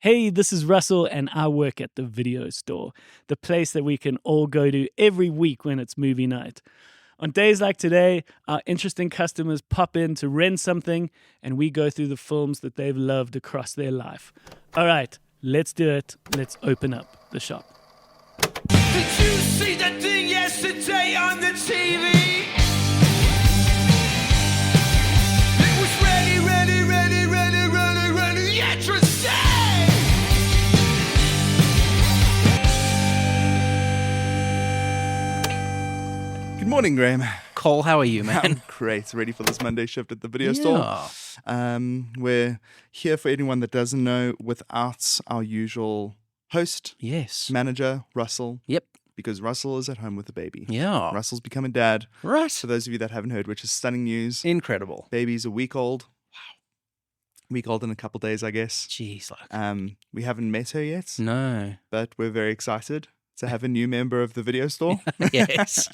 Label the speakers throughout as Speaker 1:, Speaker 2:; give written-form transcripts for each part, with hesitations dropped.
Speaker 1: Hey, this is Russell, and I work at the video store, the place that we can all go to every week when it's movie night. On days like today, our interesting customers pop in to rent something, and we go through the films that they've loved across their life. All right, let's do it. Let's open up the shop.
Speaker 2: Did you see that thing yesterday on the TV? It was ready, interesting!
Speaker 3: Good morning, Graeme.
Speaker 4: Cole, how are you, man?
Speaker 3: I'm great. Ready for this Monday shift at the video store. We're here for anyone that doesn't know without our usual host,
Speaker 4: Yes.
Speaker 3: manager, Russell.
Speaker 4: Yep.
Speaker 3: Because Russell is at home with the baby.
Speaker 4: Yeah.
Speaker 3: Russell's becoming a dad.
Speaker 4: Right.
Speaker 3: For those of you that haven't heard, which is stunning news.
Speaker 4: Incredible.
Speaker 3: Baby's a week old. Wow. Week old in a couple days, I guess.
Speaker 4: Jeez, like.
Speaker 3: We haven't met her yet,
Speaker 4: No.
Speaker 3: but we're very excited to have a new member of the video store.
Speaker 4: Yes.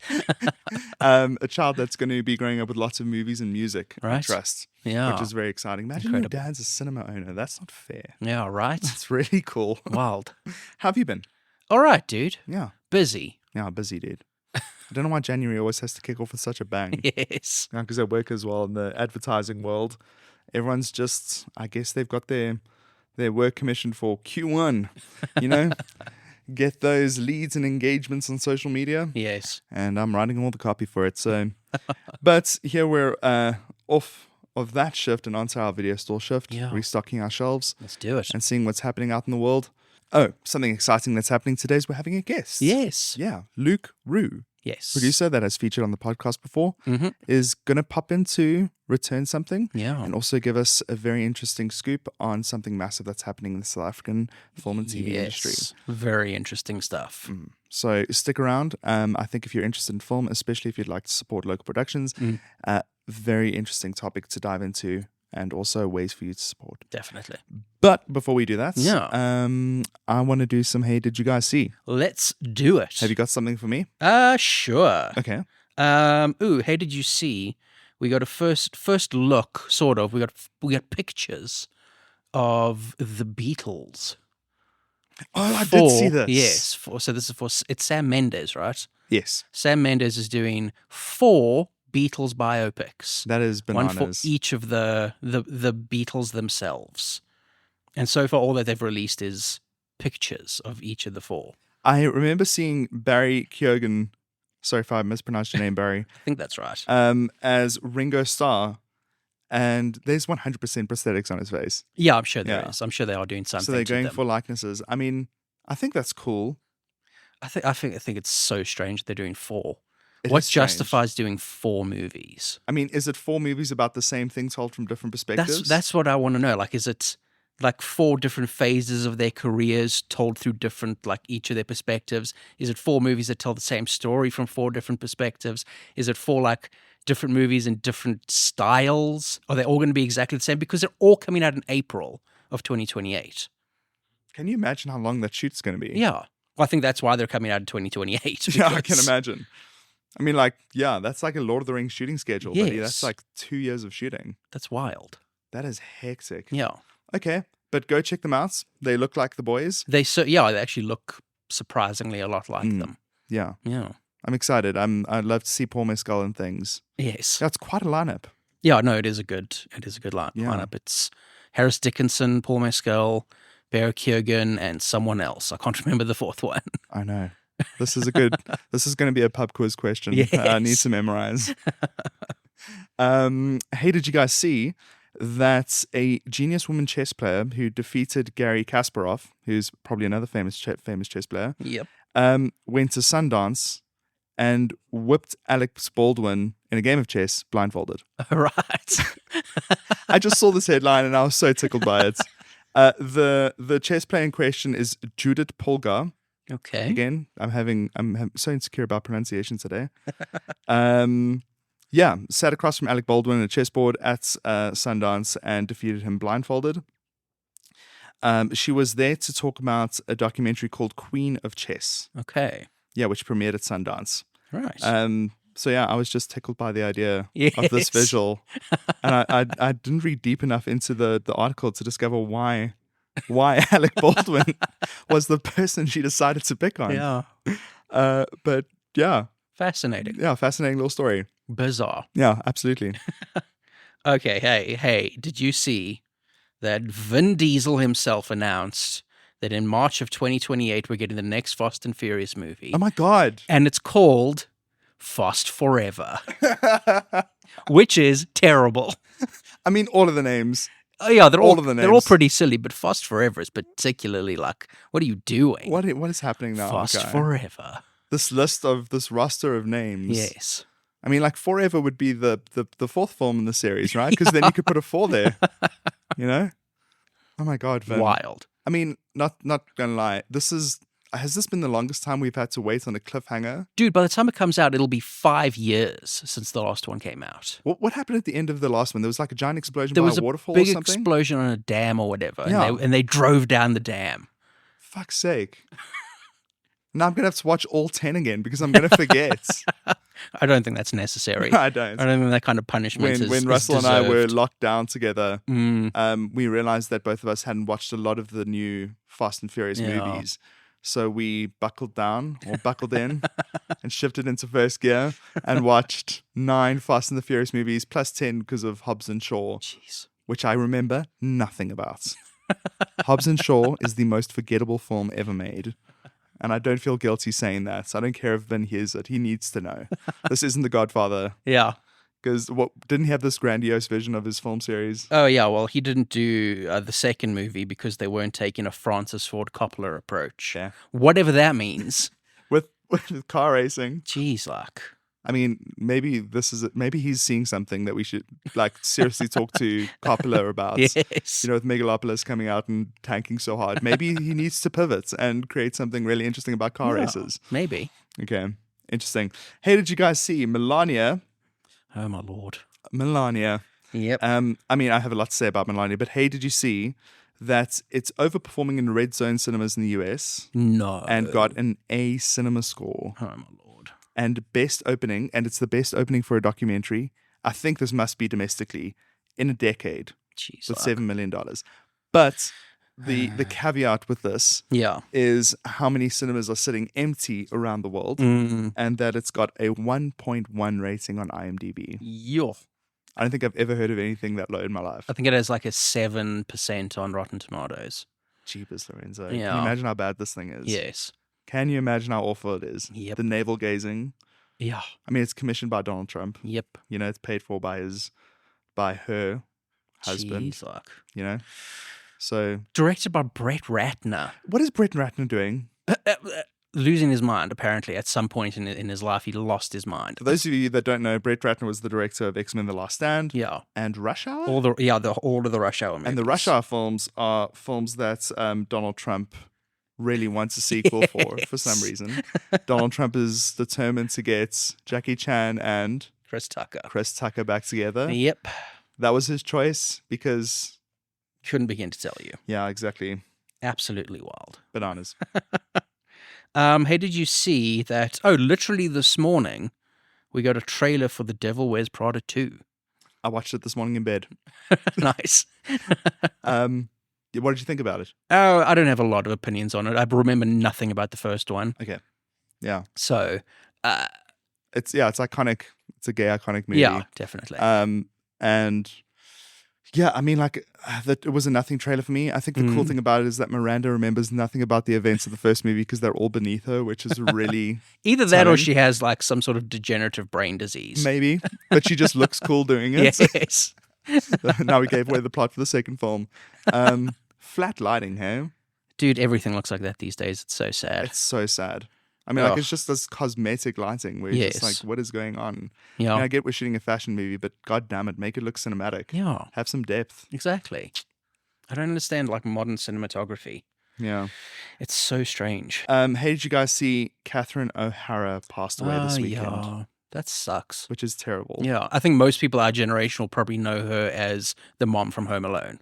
Speaker 3: A child that's going to be growing up with lots of movies and music, I
Speaker 4: Right.
Speaker 3: trust.
Speaker 4: Yeah.
Speaker 3: Which is very exciting. Imagine
Speaker 4: Incredible.
Speaker 3: your dad's a cinema owner. That's not fair.
Speaker 4: Yeah, right.
Speaker 3: It's really cool.
Speaker 4: Wild.
Speaker 3: How have you been?
Speaker 4: All right, dude.
Speaker 3: Yeah.
Speaker 4: Busy.
Speaker 3: Yeah, busy, dude. I don't know why January always has to kick off with such a bang.
Speaker 4: Yes.
Speaker 3: Because I work as well in the advertising world. Everyone's just, I guess they've got their work commissioned for Q1, you know? Get those leads and engagements on social media.
Speaker 4: Yes.
Speaker 3: And I'm writing all the copy for it. So, but here we're off of that shift and onto our video store shift,
Speaker 4: Yeah.
Speaker 3: restocking our shelves
Speaker 4: Let's do it.
Speaker 3: and seeing what's happening out in the world. Oh, something exciting that's happening today is we're having a guest.
Speaker 4: Yes.
Speaker 3: Yeah, Luke Rous,
Speaker 4: Yes.
Speaker 3: producer that has featured on the podcast before,
Speaker 4: Mm-hmm.
Speaker 3: is going to pop in to return something
Speaker 4: Yeah.
Speaker 3: and also give us a very interesting scoop on something massive that's happening in the South African film and TV industry.
Speaker 4: Yes. Very interesting stuff.
Speaker 3: So stick around. I think if you're interested in film, especially if you'd like to support local productions, very interesting topic to dive into and also ways for you to support.
Speaker 4: Definitely.
Speaker 3: But before we do that,
Speaker 4: Yeah.
Speaker 3: I want to do some, hey, did you guys see?
Speaker 4: Let's do it.
Speaker 3: Have you got something for me?
Speaker 4: Sure.
Speaker 3: Okay.
Speaker 4: Hey, did you see? We got a first look, sort of. We got pictures of the Beatles.
Speaker 3: Oh, I did see this.
Speaker 4: Yes. So this is for it's Sam Mendes, right?
Speaker 3: Yes.
Speaker 4: Sam Mendes is doing 4 Beatles biopics.
Speaker 3: That is bananas.
Speaker 4: One for each of the Beatles themselves. And so far, all that they've released is pictures of each of the 4.
Speaker 3: I remember seeing Barry Keoghan, sorry if I mispronounced your name, Barry,
Speaker 4: I think that's right.
Speaker 3: as Ringo Starr, and there's 100% prosthetics on his face.
Speaker 4: Yeah, I'm sure there
Speaker 3: Yeah.
Speaker 4: is. I'm sure they are doing something.
Speaker 3: So they're
Speaker 4: to
Speaker 3: going
Speaker 4: them.
Speaker 3: for likenesses. I mean, I think that's cool.
Speaker 4: I think it's so strange they're doing 4.
Speaker 3: It
Speaker 4: What
Speaker 3: is strange.
Speaker 4: justifies doing 4 movies?
Speaker 3: I mean, is it 4 movies about the same thing told from different perspectives?
Speaker 4: That's what I want to know. Like, is it like 4 different phases of their careers told through different, like each of their perspectives? Is it 4 movies that tell the same story from 4 different perspectives? Is it 4 like different movies in different styles? Are they all going to be exactly the same? Because they're all coming out in April of 2028.
Speaker 3: Can you imagine how long that shoot's going to be?
Speaker 4: Yeah. Well, I think that's why they're coming out in 2028.
Speaker 3: Yeah, I can
Speaker 4: because-
Speaker 3: imagine. I mean, like, yeah, that's like a Lord of the Rings shooting schedule, buddy.
Speaker 4: Yes.
Speaker 3: That's like 2 years of shooting.
Speaker 4: That's wild.
Speaker 3: That is hectic.
Speaker 4: Yeah.
Speaker 3: Okay, but go check them out. They look like the boys.
Speaker 4: They actually look surprisingly a lot like them.
Speaker 3: Yeah,
Speaker 4: Yeah.
Speaker 3: I'm excited. I'd love to see Paul Mescal and things.
Speaker 4: Yes.
Speaker 3: That's quite a lineup.
Speaker 4: Yeah, no, it is a good lineup.
Speaker 3: Yeah.
Speaker 4: It's Harris Dickinson, Paul Mescal, Barry Keoghan, and someone else. I can't remember the 4th one.
Speaker 3: I know. This is this is going to be a pub quiz question.
Speaker 4: Yes.
Speaker 3: I need to memorize. Hey, did you guys see that a genius woman chess player who defeated Garry Kasparov, who's probably another famous chess player,
Speaker 4: Yep.
Speaker 3: went to Sundance and whipped Alex Baldwin in a game of chess blindfolded?
Speaker 4: Right.
Speaker 3: I just saw this headline and I was so tickled by it. The chess player in question is Judith Polgar.
Speaker 4: Okay.
Speaker 3: Again, I'm so insecure about pronunciation today. Yeah, sat across from Alec Baldwin on a chessboard at Sundance and defeated him blindfolded. She was there to talk about a documentary called Queen of Chess.
Speaker 4: Okay.
Speaker 3: Yeah, which premiered at Sundance.
Speaker 4: Right.
Speaker 3: So yeah, I was just tickled by the idea of
Speaker 4: Yes.
Speaker 3: this visual, and I didn't read deep enough into the article to discover why why Alec Baldwin was the person she decided to pick on.
Speaker 4: Yeah.
Speaker 3: But yeah,
Speaker 4: Fascinating.
Speaker 3: fascinating little story.
Speaker 4: Bizarre.
Speaker 3: Yeah, absolutely.
Speaker 4: Okay, hey, did you see that Vin Diesel himself announced that in March of 2028 we're getting the next Fast and Furious movie?
Speaker 3: Oh my God.
Speaker 4: And it's called Fast Forever, which is terrible.
Speaker 3: I mean, all of the names.
Speaker 4: Oh yeah, they're all
Speaker 3: of the
Speaker 4: they're all
Speaker 3: names.
Speaker 4: pretty silly, but Fast Forever is particularly like, what are you doing?
Speaker 3: What is happening now?
Speaker 4: Fast
Speaker 3: Okay.
Speaker 4: Forever.
Speaker 3: This roster of names.
Speaker 4: Yes.
Speaker 3: I mean, like Forever would be the fourth film in the series, right? Because then you could put a 4 there. You know? Oh my God, Vin.
Speaker 4: Wild.
Speaker 3: I mean, not gonna lie. Has this been the longest time we've had to wait on a cliffhanger?
Speaker 4: Dude, by the time it comes out, it'll be 5 years since the last one came out.
Speaker 3: What happened at the end of the last one? There was like a giant explosion
Speaker 4: There
Speaker 3: by
Speaker 4: was
Speaker 3: a waterfall
Speaker 4: big
Speaker 3: or something?
Speaker 4: explosion on a dam or whatever,
Speaker 3: Yeah.
Speaker 4: and they drove down the dam.
Speaker 3: Fuck's sake. Now I'm going to have to watch all 10 again because I'm going to forget.
Speaker 4: I don't think that's necessary.
Speaker 3: I don't.
Speaker 4: I don't think that kind of punishment is
Speaker 3: When Russell and I were
Speaker 4: deserved.
Speaker 3: locked down together,
Speaker 4: Mm,
Speaker 3: we realized that both of us hadn't watched a lot of the new Fast and Furious
Speaker 4: Yeah.
Speaker 3: movies. So we buckled down or buckled in and shifted into first gear and watched 9 Fast and the Furious movies plus 10 because of Hobbs and Shaw,
Speaker 4: jeez.
Speaker 3: which I remember nothing about. Hobbs and Shaw is the most forgettable film ever made. And I don't feel guilty saying that. So I don't care if Vin hears it. He needs to know. This isn't The Godfather.
Speaker 4: Yeah.
Speaker 3: Because didn't he have this grandiose vision of his film series?
Speaker 4: Oh, yeah. Well, he didn't do the second movie because they weren't taking a Francis Ford Coppola approach.
Speaker 3: Yeah.
Speaker 4: Whatever that means.
Speaker 3: With car racing.
Speaker 4: Jeez, like.
Speaker 3: I mean, maybe this is it. Maybe he's seeing something that we should like seriously talk to Coppola about.
Speaker 4: Yes.
Speaker 3: You know, with Megalopolis coming out and tanking so hard, maybe he needs to pivot and create something really interesting about car
Speaker 4: Yeah,
Speaker 3: races.
Speaker 4: Maybe.
Speaker 3: Okay, interesting. Hey, did you guys see Melania?
Speaker 4: Oh, my Lord.
Speaker 3: Yep. I mean, I have a lot to say about Melania, but hey, did you see that it's overperforming in red zone cinemas in the US
Speaker 4: No.
Speaker 3: and got an A cinema score?
Speaker 4: Oh, my Lord.
Speaker 3: And best opening, and it's the best opening for a documentary. I think this must be domestically in a decade
Speaker 4: Jeez.
Speaker 3: with
Speaker 4: like.
Speaker 3: $7 million. But the caveat with this
Speaker 4: Yeah.
Speaker 3: is how many cinemas are sitting empty around the world,
Speaker 4: Mm.
Speaker 3: and that it's got a 1.1 rating on IMDb.
Speaker 4: Yo.
Speaker 3: I don't think I've ever heard of anything that low in my life.
Speaker 4: I think it has like a 7% on Rotten Tomatoes.
Speaker 3: Jeepers, Lorenzo. Can
Speaker 4: Yeah.
Speaker 3: you imagine how bad this thing is?
Speaker 4: Yes.
Speaker 3: Can you imagine how awful it is?
Speaker 4: Yep.
Speaker 3: The navel gazing.
Speaker 4: Yeah.
Speaker 3: I mean, it's commissioned by Donald Trump.
Speaker 4: Yep.
Speaker 3: You know, it's paid for by her husband.
Speaker 4: Jeez, like.
Speaker 3: You know? So,
Speaker 4: Directed by Brett Ratner.
Speaker 3: what is Brett Ratner doing?
Speaker 4: Losing his mind, apparently. At some point in his life, he lost his mind.
Speaker 3: For those of you that don't know, Brett Ratner was the director of X-Men The Last Stand
Speaker 4: Yeah.
Speaker 3: and Rush Hour.
Speaker 4: All of the Rush Hour movies.
Speaker 3: And the Rush Hour films are films that Donald Trump really wants a sequel for some reason. Donald Trump is determined to get Jackie Chan and
Speaker 4: Chris Tucker.
Speaker 3: Chris Tucker back together.
Speaker 4: Yep.
Speaker 3: That was his choice because,
Speaker 4: Couldn't begin to tell you.
Speaker 3: yeah, exactly.
Speaker 4: Absolutely wild.
Speaker 3: Bananas.
Speaker 4: Hey, did you see that? Oh, literally this morning, we got a trailer for The Devil Wears Prada 2.
Speaker 3: I watched it this morning in bed.
Speaker 4: Nice.
Speaker 3: What did you think about it?
Speaker 4: Oh, I don't have a lot of opinions on it. I remember nothing about the first one.
Speaker 3: Okay. Yeah.
Speaker 4: So,
Speaker 3: It's iconic. It's a gay iconic movie.
Speaker 4: yeah, definitely.
Speaker 3: And yeah, I mean, like that. It was a nothing trailer for me. I think the cool thing about it is that Miranda remembers nothing about the events of the first movie because they're all beneath her, which is really
Speaker 4: Either that or
Speaker 3: telling.
Speaker 4: she has like some sort of degenerative brain disease.
Speaker 3: maybe, but she just looks cool doing it.
Speaker 4: Yes.
Speaker 3: Now we gave away the plot for the second film. Flat lighting, hey?
Speaker 4: Dude, everything looks like that these days. It's so sad.
Speaker 3: It's so sad. I mean, like
Speaker 4: Ugh.
Speaker 3: it's just this cosmetic lighting where you're just
Speaker 4: Yes.
Speaker 3: like, what is going on? I mean,
Speaker 4: Yeah.
Speaker 3: I get we're shooting a fashion movie, but god damn it, make it look cinematic.
Speaker 4: Yeah,
Speaker 3: Have some depth.
Speaker 4: exactly. I don't understand like modern cinematography.
Speaker 3: Yeah.
Speaker 4: It's so strange.
Speaker 3: Hey, did you guys see Catherine O'Hara passed away this weekend?
Speaker 4: Yeah. That sucks.
Speaker 3: Which is terrible.
Speaker 4: Yeah, I think most people our generation will probably know her as the mom from Home Alone.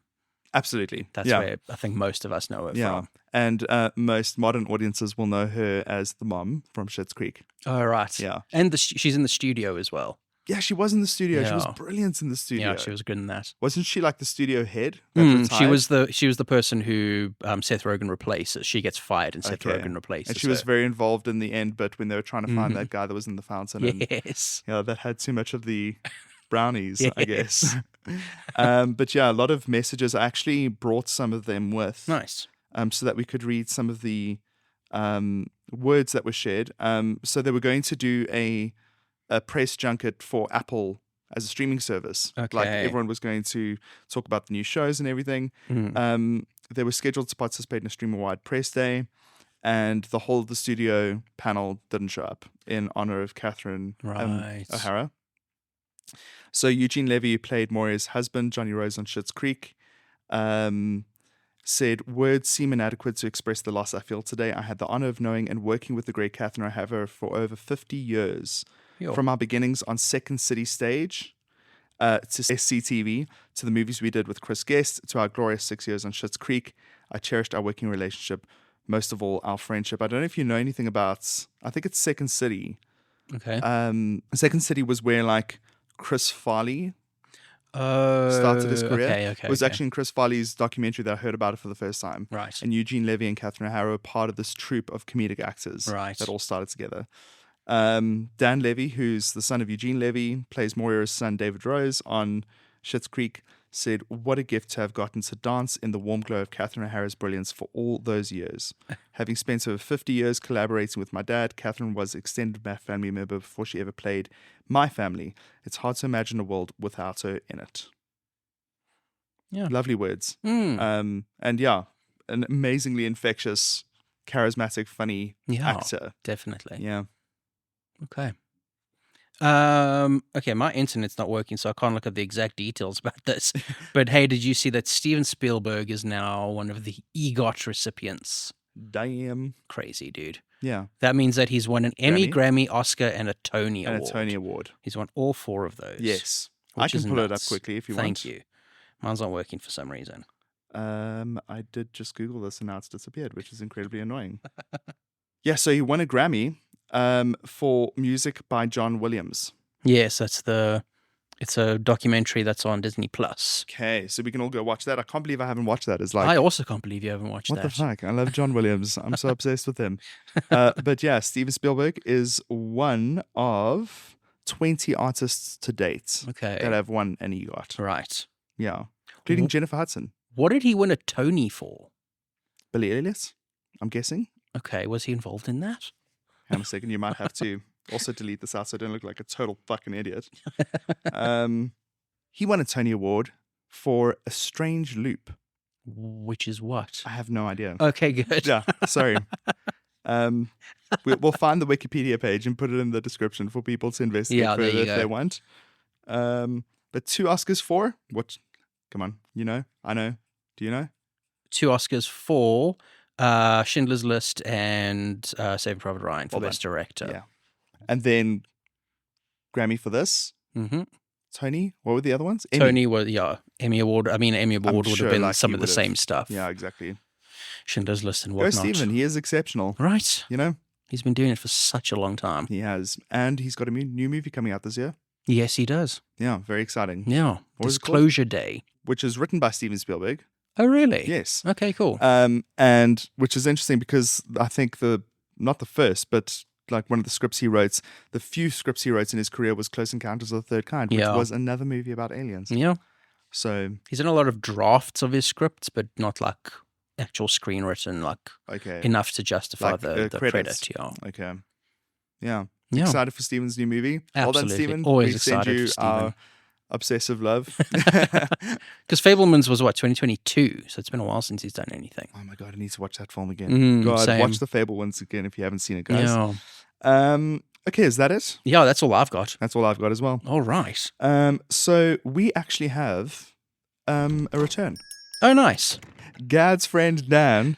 Speaker 3: Absolutely.
Speaker 4: That's
Speaker 3: yeah.
Speaker 4: where I think most of us know her
Speaker 3: Yeah.
Speaker 4: from.
Speaker 3: And most modern audiences will know her as the mom from Schitt's Creek.
Speaker 4: Oh, right.
Speaker 3: Yeah.
Speaker 4: And she's in the studio as well.
Speaker 3: Yeah, she was in the studio. She was
Speaker 4: Yeah.
Speaker 3: brilliant in the studio.
Speaker 4: Yeah, she was good in that.
Speaker 3: Wasn't she like the studio head? That
Speaker 4: She
Speaker 3: retired?
Speaker 4: was the person who Seth Rogen replaces. She gets fired and Seth
Speaker 3: Okay.
Speaker 4: Rogen replaces
Speaker 3: And she was
Speaker 4: her.
Speaker 3: very involved in the end, but when they were trying to find that guy that was in the fountain, and
Speaker 4: Yes.
Speaker 3: that had too much of the brownies, I guess.
Speaker 4: Yes.
Speaker 3: But yeah, a lot of messages. I actually brought some of them with,
Speaker 4: Nice.
Speaker 3: so that we could read some of the words that were shared. So they were going to do a press junket for Apple as a streaming service. Like
Speaker 4: Okay.
Speaker 3: everyone was going to talk about the new shows and everything. They were scheduled to participate in a streamer-wide press day, and the whole of the studio panel didn't show up in honor of Catherine
Speaker 4: Right.
Speaker 3: O'Hara. So Eugene Levy, who played Moria's husband, Johnny Rose on Schitt's Creek, said, "Words seem inadequate to express the loss I feel today. I had the honor of knowing and working with the great Catherine O'Hara for over 50 years.
Speaker 4: Yo.
Speaker 3: From our beginnings on Second City Stage to SCTV, to the movies we did with Chris Guest, to our glorious 6 years on Schitt's Creek. I cherished our working relationship, most of all, our friendship." I don't know if you know anything about, I think it's Second City.
Speaker 4: Okay.
Speaker 3: Second City was where like Chris Farley
Speaker 4: started
Speaker 3: started his career.
Speaker 4: Okay.
Speaker 3: It was actually in Chris Farley's documentary that I heard about it for the first time.
Speaker 4: Right.
Speaker 3: And Eugene Levy and Catherine O'Hara were part of this troupe of comedic actors
Speaker 4: Right.
Speaker 3: that all started together. Dan Levy, who's the son of Eugene Levy, plays Moria's son David Rose on Schitt's Creek, said, "What a gift to have gotten to dance in the warm glow of Catherine O'Hara's brilliance for all those years. Having spent over 50 years collaborating with my dad, Catherine was extended family member before she ever played my family. It's hard to imagine a world without her in it."
Speaker 4: Yeah.
Speaker 3: Lovely words.
Speaker 4: Mm.
Speaker 3: And yeah, an amazingly infectious, charismatic, funny
Speaker 4: Yeah.
Speaker 3: actor.
Speaker 4: Definitely.
Speaker 3: Yeah.
Speaker 4: Okay. Okay, my internet's not working, so I can't look at the exact details about this. But hey, did you see that Steven Spielberg is now one of the EGOT recipients?
Speaker 3: Damn.
Speaker 4: Crazy, dude.
Speaker 3: Yeah.
Speaker 4: That means that he's won an Emmy, Grammy, Oscar, and a Tony
Speaker 3: And
Speaker 4: Award.
Speaker 3: a Tony Award.
Speaker 4: He's won all 4 of those.
Speaker 3: Yes. I
Speaker 4: which
Speaker 3: can
Speaker 4: is
Speaker 3: pull it up
Speaker 4: nuts.
Speaker 3: quickly if you want.
Speaker 4: Thank you. Mine's not working for some reason.
Speaker 3: I did just Google this and now it's disappeared, which is incredibly annoying. Yeah, so he won a Grammy for music by John Williams.
Speaker 4: Yes, it's a documentary that's on Disney Plus.
Speaker 3: Okay, so we can all go watch that. I can't believe I haven't watched that. It's like,
Speaker 4: I also can't believe you haven't watched
Speaker 3: what
Speaker 4: that.
Speaker 3: the fuck? I love John Williams. I'm so obsessed with him. But yeah, Steven Spielberg is one of 20 artists to date
Speaker 4: Okay.
Speaker 3: that have won an EGOT.
Speaker 4: Right.
Speaker 3: Yeah, including Jennifer Hudson.
Speaker 4: What did he win a Tony for?
Speaker 3: Billy Elliot, I'm guessing.
Speaker 4: Okay, was he involved in that?
Speaker 3: Hang on a second, you might have to also delete this out so I don't look like a total fucking idiot. He won a Tony Award for A Strange Loop.
Speaker 4: Which is what?
Speaker 3: I have no idea.
Speaker 4: Okay, good.
Speaker 3: Yeah, sorry. We'll find the Wikipedia page and put it in the description for people to investigate
Speaker 4: Yeah, there
Speaker 3: further
Speaker 4: you
Speaker 3: if
Speaker 4: go.
Speaker 3: they want. But 2 Oscars for what? Come on, you know? I know. Do you know?
Speaker 4: 2 Oscars for Schindler's List and Saving Private Ryan for
Speaker 3: Well
Speaker 4: Best Director.
Speaker 3: Yeah. And then Grammy for this.
Speaker 4: Mm-hmm.
Speaker 3: Tony, what were the other ones? Emmy.
Speaker 4: Tony was, Emmy Award. I mean, Emmy Award would
Speaker 3: sure,
Speaker 4: have been
Speaker 3: like,
Speaker 4: some
Speaker 3: he
Speaker 4: of the
Speaker 3: would have-
Speaker 4: same stuff.
Speaker 3: Yeah, exactly.
Speaker 4: Schindler's List and
Speaker 3: Go
Speaker 4: whatnot.
Speaker 3: Stephen, he is exceptional.
Speaker 4: Right.
Speaker 3: You know,
Speaker 4: He's been doing it for such a long time.
Speaker 3: he has. And he's got a new movie coming out this year.
Speaker 4: Yes, he does.
Speaker 3: Yeah, very exciting.
Speaker 4: Yeah.
Speaker 3: What is it called?
Speaker 4: Disclosure Day.
Speaker 3: Which is written by Steven Spielberg.
Speaker 4: Oh, really?
Speaker 3: Yes.
Speaker 4: Okay, cool.
Speaker 3: And which is interesting because I think not the first, but like one of the scripts he wrote, the few scripts he wrote in his career was Close Encounters of the Third Kind, which
Speaker 4: Yeah.
Speaker 3: was another movie about aliens.
Speaker 4: Yeah.
Speaker 3: So,
Speaker 4: He's in a lot of drafts of his scripts, but not like actual screenwritten, like
Speaker 3: okay.
Speaker 4: enough to justify
Speaker 3: Like,
Speaker 4: the
Speaker 3: credits.
Speaker 4: credit. Yeah.
Speaker 3: Okay. Yeah.
Speaker 4: Yeah.
Speaker 3: Excited for Steven's new movie. Well done,
Speaker 4: Absolutely.
Speaker 3: Steven.
Speaker 4: Always
Speaker 3: we send
Speaker 4: excited
Speaker 3: you
Speaker 4: for Steven.
Speaker 3: our obsessive love.
Speaker 4: Because Fablemans was what, 2022? So it's been a while since he's done anything.
Speaker 3: Oh my god, I need to watch that film again.
Speaker 4: Mm,
Speaker 3: God,
Speaker 4: same.
Speaker 3: watch the Fable ones again if you haven't seen it, guys.
Speaker 4: Yeah.
Speaker 3: Okay, is that it?
Speaker 4: Yeah, that's all I've got.
Speaker 3: That's all I've got as well.
Speaker 4: All right.
Speaker 3: So we actually have a return.
Speaker 4: Oh, nice.
Speaker 3: Gad's friend Dan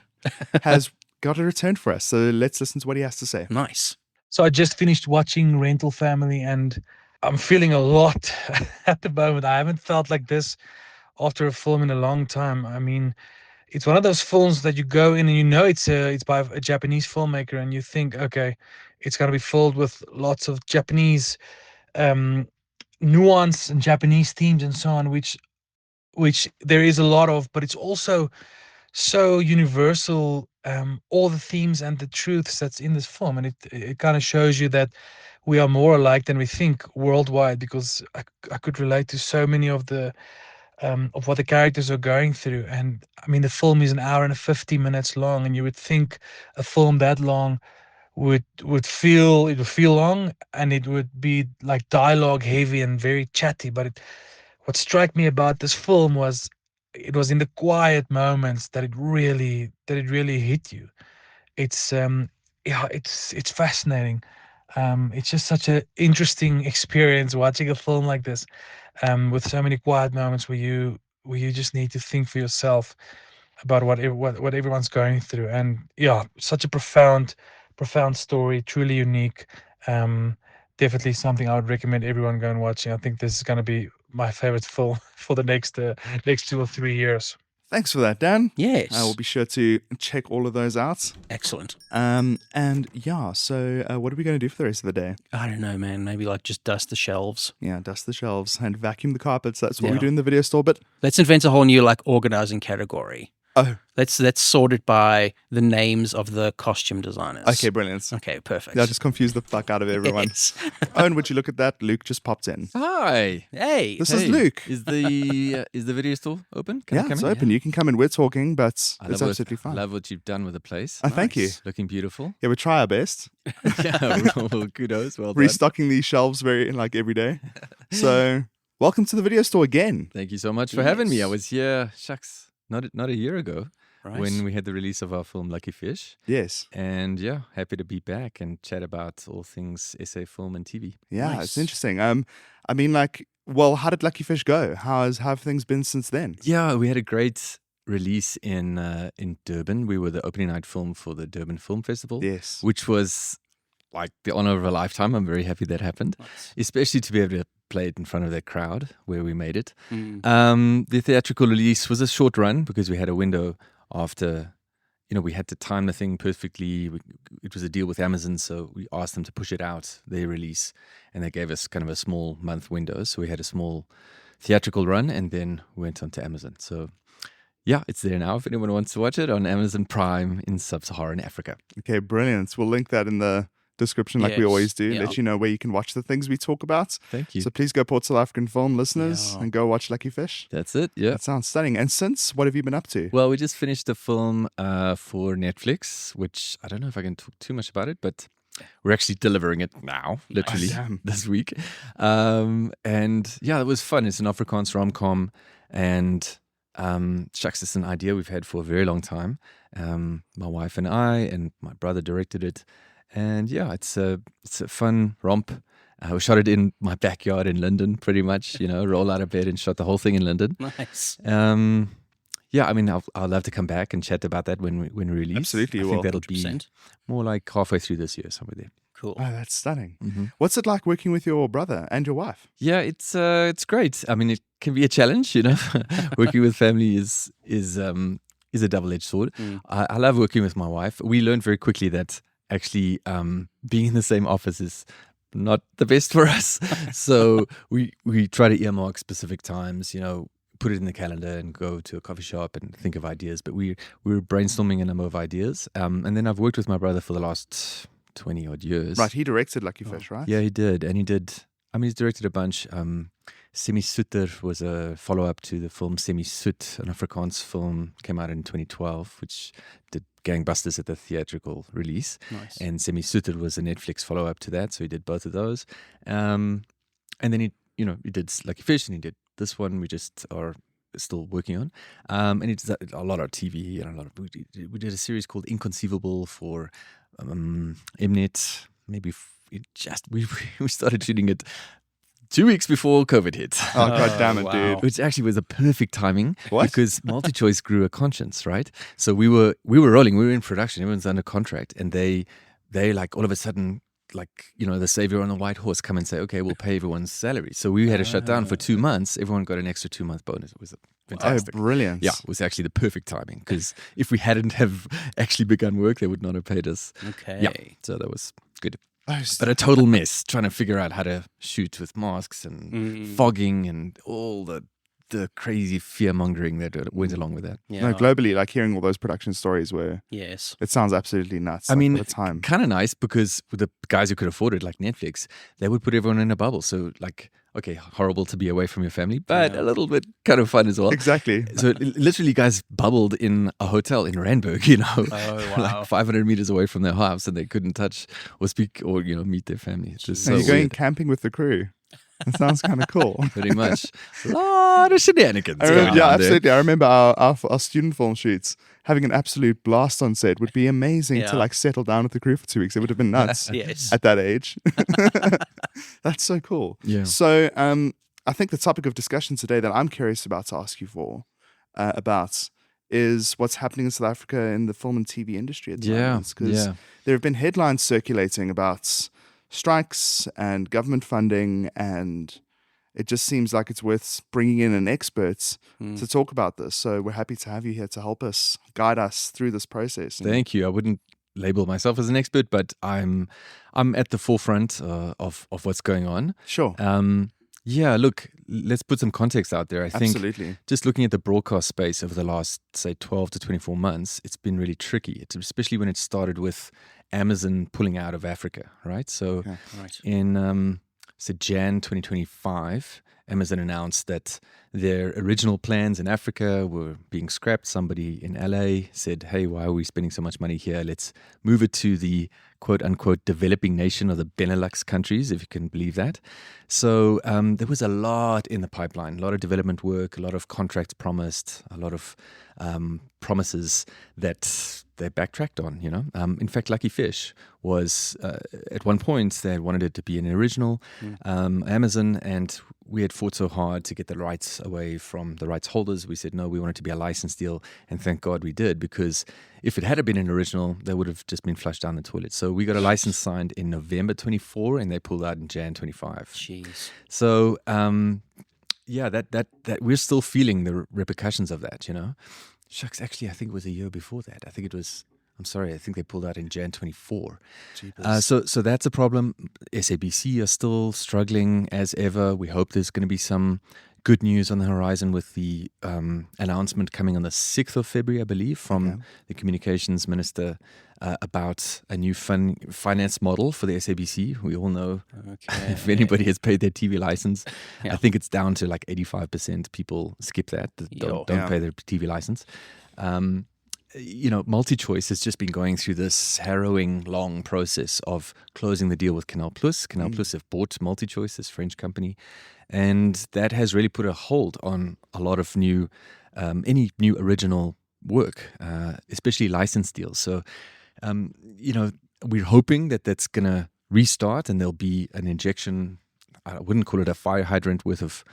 Speaker 3: has got a return for us. So let's listen to what he has to say.
Speaker 4: Nice.
Speaker 5: So I just finished watching Rental Family and I'm feeling a lot at the moment. I haven't felt like this after a film in a long time. I mean, it's one of those films that you go in and you know it's by a Japanese filmmaker and you think, okay, it's going to be filled with lots of Japanese nuance and Japanese themes and so on, which there is a lot of, but it's also so universal. All the themes and the truths that's in this film, and it kind of shows you that we are more alike than we think worldwide, because I could relate to so many of what the characters are going through. And I mean, the film is an hour and 50 minutes long, and you would think a film that long would feel long, and it would be like dialogue heavy and very chatty. But what struck me about this film was it was in the quiet moments that it really hit you. It's yeah, it's fascinating. It's just such an interesting experience watching a film like this, with so many quiet moments where you just need to think for yourself about what everyone's going through. And yeah, such a profound story, truly unique. Definitely something I would recommend everyone go and watching. I think this is going to be my favorite film for the next 2 or 3 years.
Speaker 3: Thanks for that, Dan.
Speaker 4: Yes.
Speaker 3: I will be sure to check all of those out.
Speaker 4: Excellent.
Speaker 3: And yeah, so what are we going to do for the rest of the day?
Speaker 4: I don't know, man. Maybe like just dust the shelves.
Speaker 3: Yeah, dust the shelves and vacuum the carpets. That's what we
Speaker 4: Yeah.
Speaker 3: do in the video store. But
Speaker 4: Let's invent a whole new like organizing category.
Speaker 3: oh,
Speaker 4: Let's sort it by the names of the costume designers.
Speaker 3: okay, brilliant.
Speaker 4: Okay, perfect.
Speaker 3: Yeah, just confuse the fuck out of everyone.
Speaker 4: Yes.
Speaker 3: Owen, would you look at that? Luke just popped in.
Speaker 6: Hi.
Speaker 4: Hey.
Speaker 3: This is Luke.
Speaker 6: Is the video store open? Can I
Speaker 3: Yeah,
Speaker 6: come
Speaker 3: it's
Speaker 6: in?
Speaker 3: open. You can come in. We're talking, but
Speaker 6: I
Speaker 3: it's
Speaker 6: love
Speaker 3: absolutely
Speaker 6: I
Speaker 3: fine.
Speaker 6: love what you've done with the place.
Speaker 3: Thank you.
Speaker 6: Looking beautiful.
Speaker 3: Yeah, we try our best.
Speaker 6: Yeah, well, kudos. Well done.
Speaker 3: Restocking these shelves every day. So, welcome to the video store again.
Speaker 6: Thank you so much for having me. I
Speaker 4: Yes.
Speaker 6: was here, shucks, not a year ago
Speaker 4: Right.
Speaker 6: when we had the release of our film Lucky Fish.
Speaker 3: Yes.
Speaker 6: And yeah, happy to be back and chat about all things SA film and TV.
Speaker 3: Yeah,
Speaker 4: Nice.
Speaker 3: it's interesting. I mean, well, how did Lucky Fish go? How have things been since then?
Speaker 6: Yeah, we had a great release in Durban. We were the opening night film for the Durban Film Festival.
Speaker 3: Yes.
Speaker 6: Which was like the honor of a lifetime. I'm very happy that happened,
Speaker 4: Nice.
Speaker 6: especially to be able to play it in front of that crowd where we made it.
Speaker 4: Mm.
Speaker 6: The theatrical release was a short run because we had a window after, we had to time the thing perfectly. It was a deal with Amazon, so we asked them to push it out, their release, and they gave us kind of a small month window. So we had a small theatrical run and then went on to Amazon. So yeah, it's there now if anyone wants to watch it on Amazon Prime in Sub-Saharan Africa.
Speaker 3: Okay, brilliant. We'll link that in the description like we
Speaker 4: Yes.
Speaker 3: always do.
Speaker 4: Yeah.
Speaker 3: Let you know where you can watch the things we talk about.
Speaker 6: Thank you.
Speaker 3: So please go Port South African Film listeners
Speaker 4: Yeah.
Speaker 3: and go watch Lucky Fish.
Speaker 6: That's it. Yeah.
Speaker 3: That sounds stunning. And since, what have you been up to?
Speaker 6: Well, we just finished a film for Netflix, which I don't know if I can talk too much about it, but we're actually delivering it now, literally
Speaker 3: Damn.
Speaker 6: this week. And yeah, it was fun. It's an Afrikaans rom-com, and shucks, it's an idea we've had for a very long time. My wife and I and my brother directed it, and yeah, it's a fun romp. We shot it in my backyard in London, pretty much. Roll out of bed and shot the whole thing in London.
Speaker 4: Nice.
Speaker 6: Yeah, I mean, I'll love to come back and chat about that when we release.
Speaker 3: Absolutely,
Speaker 6: I
Speaker 3: you
Speaker 6: think
Speaker 3: will.
Speaker 6: that'll be
Speaker 4: 100%.
Speaker 6: more like halfway through this year, somewhere there.
Speaker 4: Cool.
Speaker 3: Oh, that's stunning.
Speaker 6: Mm-hmm.
Speaker 3: What's it like working with your brother and your wife?
Speaker 6: Yeah, it's great. I mean, it can be a challenge, Working with family is a double-edged sword.
Speaker 4: Mm.
Speaker 6: I love working with my wife. We learned very quickly that actually being in the same office is not the best for us. So we try to earmark specific times, put it in the calendar and go to a coffee shop and think of ideas. But we were brainstorming a number of ideas. And then I've worked with my brother for the last 20 odd years.
Speaker 3: Right, he directed Lucky Fish, right?
Speaker 6: Yeah, he did. And he's directed a bunch. Semi Sutter was a follow-up to the film Semi Soet, an Afrikaans film, came out in 2012, which did gangbusters at the theatrical release.
Speaker 4: Nice.
Speaker 6: And Semi Sutter was a Netflix follow-up to that, so he did both of those. And then he did Lucky Fish, and he did this one we just are still working on. And he did a lot of TV and we did a series called Inconceivable for Hamnet. Maybe we started shooting it 2 weeks before COVID hit.
Speaker 3: Oh, god damn it,
Speaker 4: wow.
Speaker 3: dude.
Speaker 6: Which actually was a perfect timing
Speaker 3: What?
Speaker 6: because MultiChoice grew a conscience, right? So we were rolling, we were in production, everyone's under contract, and they like all of a sudden, like, the savior on the white horse come and say, okay, we'll pay everyone's salary. So we had to shut down for 2 months. Everyone got an extra 2-month bonus. It was fantastic.
Speaker 3: Oh, brilliant.
Speaker 6: Yeah, it was actually the perfect timing because if we hadn't have actually begun work, they would not have paid us.
Speaker 4: Okay.
Speaker 6: Yeah, so that was good. but a total mess trying to figure out how to shoot with masks and fogging and all the crazy fear mongering that went along with that.
Speaker 4: Yeah.
Speaker 3: No, globally, like hearing all those production stories where
Speaker 4: Yes.
Speaker 3: it sounds absolutely nuts.
Speaker 6: I mean,
Speaker 3: at the time.
Speaker 6: kind of nice because with the guys who could afford it, like Netflix, they would put everyone in a bubble. So, like, okay, horrible to be away from your family, but a little bit kind of fun as well.
Speaker 3: Exactly.
Speaker 6: So, literally, guys bubbled in a hotel in Randburg, you know,
Speaker 4: Oh, wow.
Speaker 6: like 500 meters away from their house, and they couldn't touch or speak or, you know, meet their family. It's just
Speaker 3: And
Speaker 6: so
Speaker 3: you're going
Speaker 6: weird.
Speaker 3: camping with the crew. That sounds kind of cool.
Speaker 6: Pretty much. A lot of shenanigans.
Speaker 3: I remember,
Speaker 6: going
Speaker 3: yeah,
Speaker 6: on there.
Speaker 3: absolutely. I remember our student film shoots. Having an absolute blast on set would be amazing to
Speaker 4: Yeah.
Speaker 3: like settle down with the crew for 2 weeks. It would have been nuts
Speaker 4: Yes.
Speaker 3: at that age. That's so cool.
Speaker 6: Yeah.
Speaker 3: So I think the topic of discussion today that I'm curious about to ask you about is what's happening in South Africa in the film and TV industry at the moment. Because there have been headlines circulating about strikes and government funding, and it just seems like it's worth bringing in an expert to talk about this. So we're happy to have you here to help us, guide us through this process. And
Speaker 6: Thank you. I wouldn't label myself as an expert, but I'm at the forefront of what's going on.
Speaker 3: Sure.
Speaker 6: Yeah, look, let's put some context out there. I think
Speaker 3: Absolutely.
Speaker 6: just looking at the broadcast space over the last, say, 12 to 24 months, it's been really tricky, especially when it started with Amazon pulling out of Africa, right? So
Speaker 4: Right.
Speaker 6: in Jan 2025, Amazon announced that their original plans in Africa were being scrapped. Somebody in LA said, hey, why are we spending so much money here? Let's move it to the quote-unquote developing nation of the Benelux countries, if you can believe that. So there was a lot in the pipeline, a lot of development work, a lot of contracts promised, a lot of promises that they backtracked on, you know. In fact, Lucky Fish was, at one point, they wanted it to be an original Amazon, and we had fought so hard to get the rights away from the rights holders. We said, no, we want it to be a license deal, and thank God we did, because if it had been an original, they would have just been flushed down the toilet. So we got a license signed in November 24, and they pulled out in Jan 25.
Speaker 4: Jeez.
Speaker 6: So, yeah, that we're still feeling the repercussions of that, you know. Shucks, actually, I think it was a year before that. I think they pulled out in Jan 24. So that's a problem. SABC are still struggling as ever. We hope there's going to be some good news on the horizon with the announcement coming on the 6th of February, I believe, from the communications minister about a new finance model for the SABC. We all know if anybody has paid their TV license, I think it's down to like 85% people skip that, don't pay their TV license. You know, MultiChoice has just been going through this harrowing, long process of closing the deal with Canal+. Canal+ have bought MultiChoice, this French company, and that has really put a hold on a lot of any new original work, especially license deals. So, you know, we're hoping that that's going to restart and there'll be an injection. I wouldn't call it a fire hydrant worth of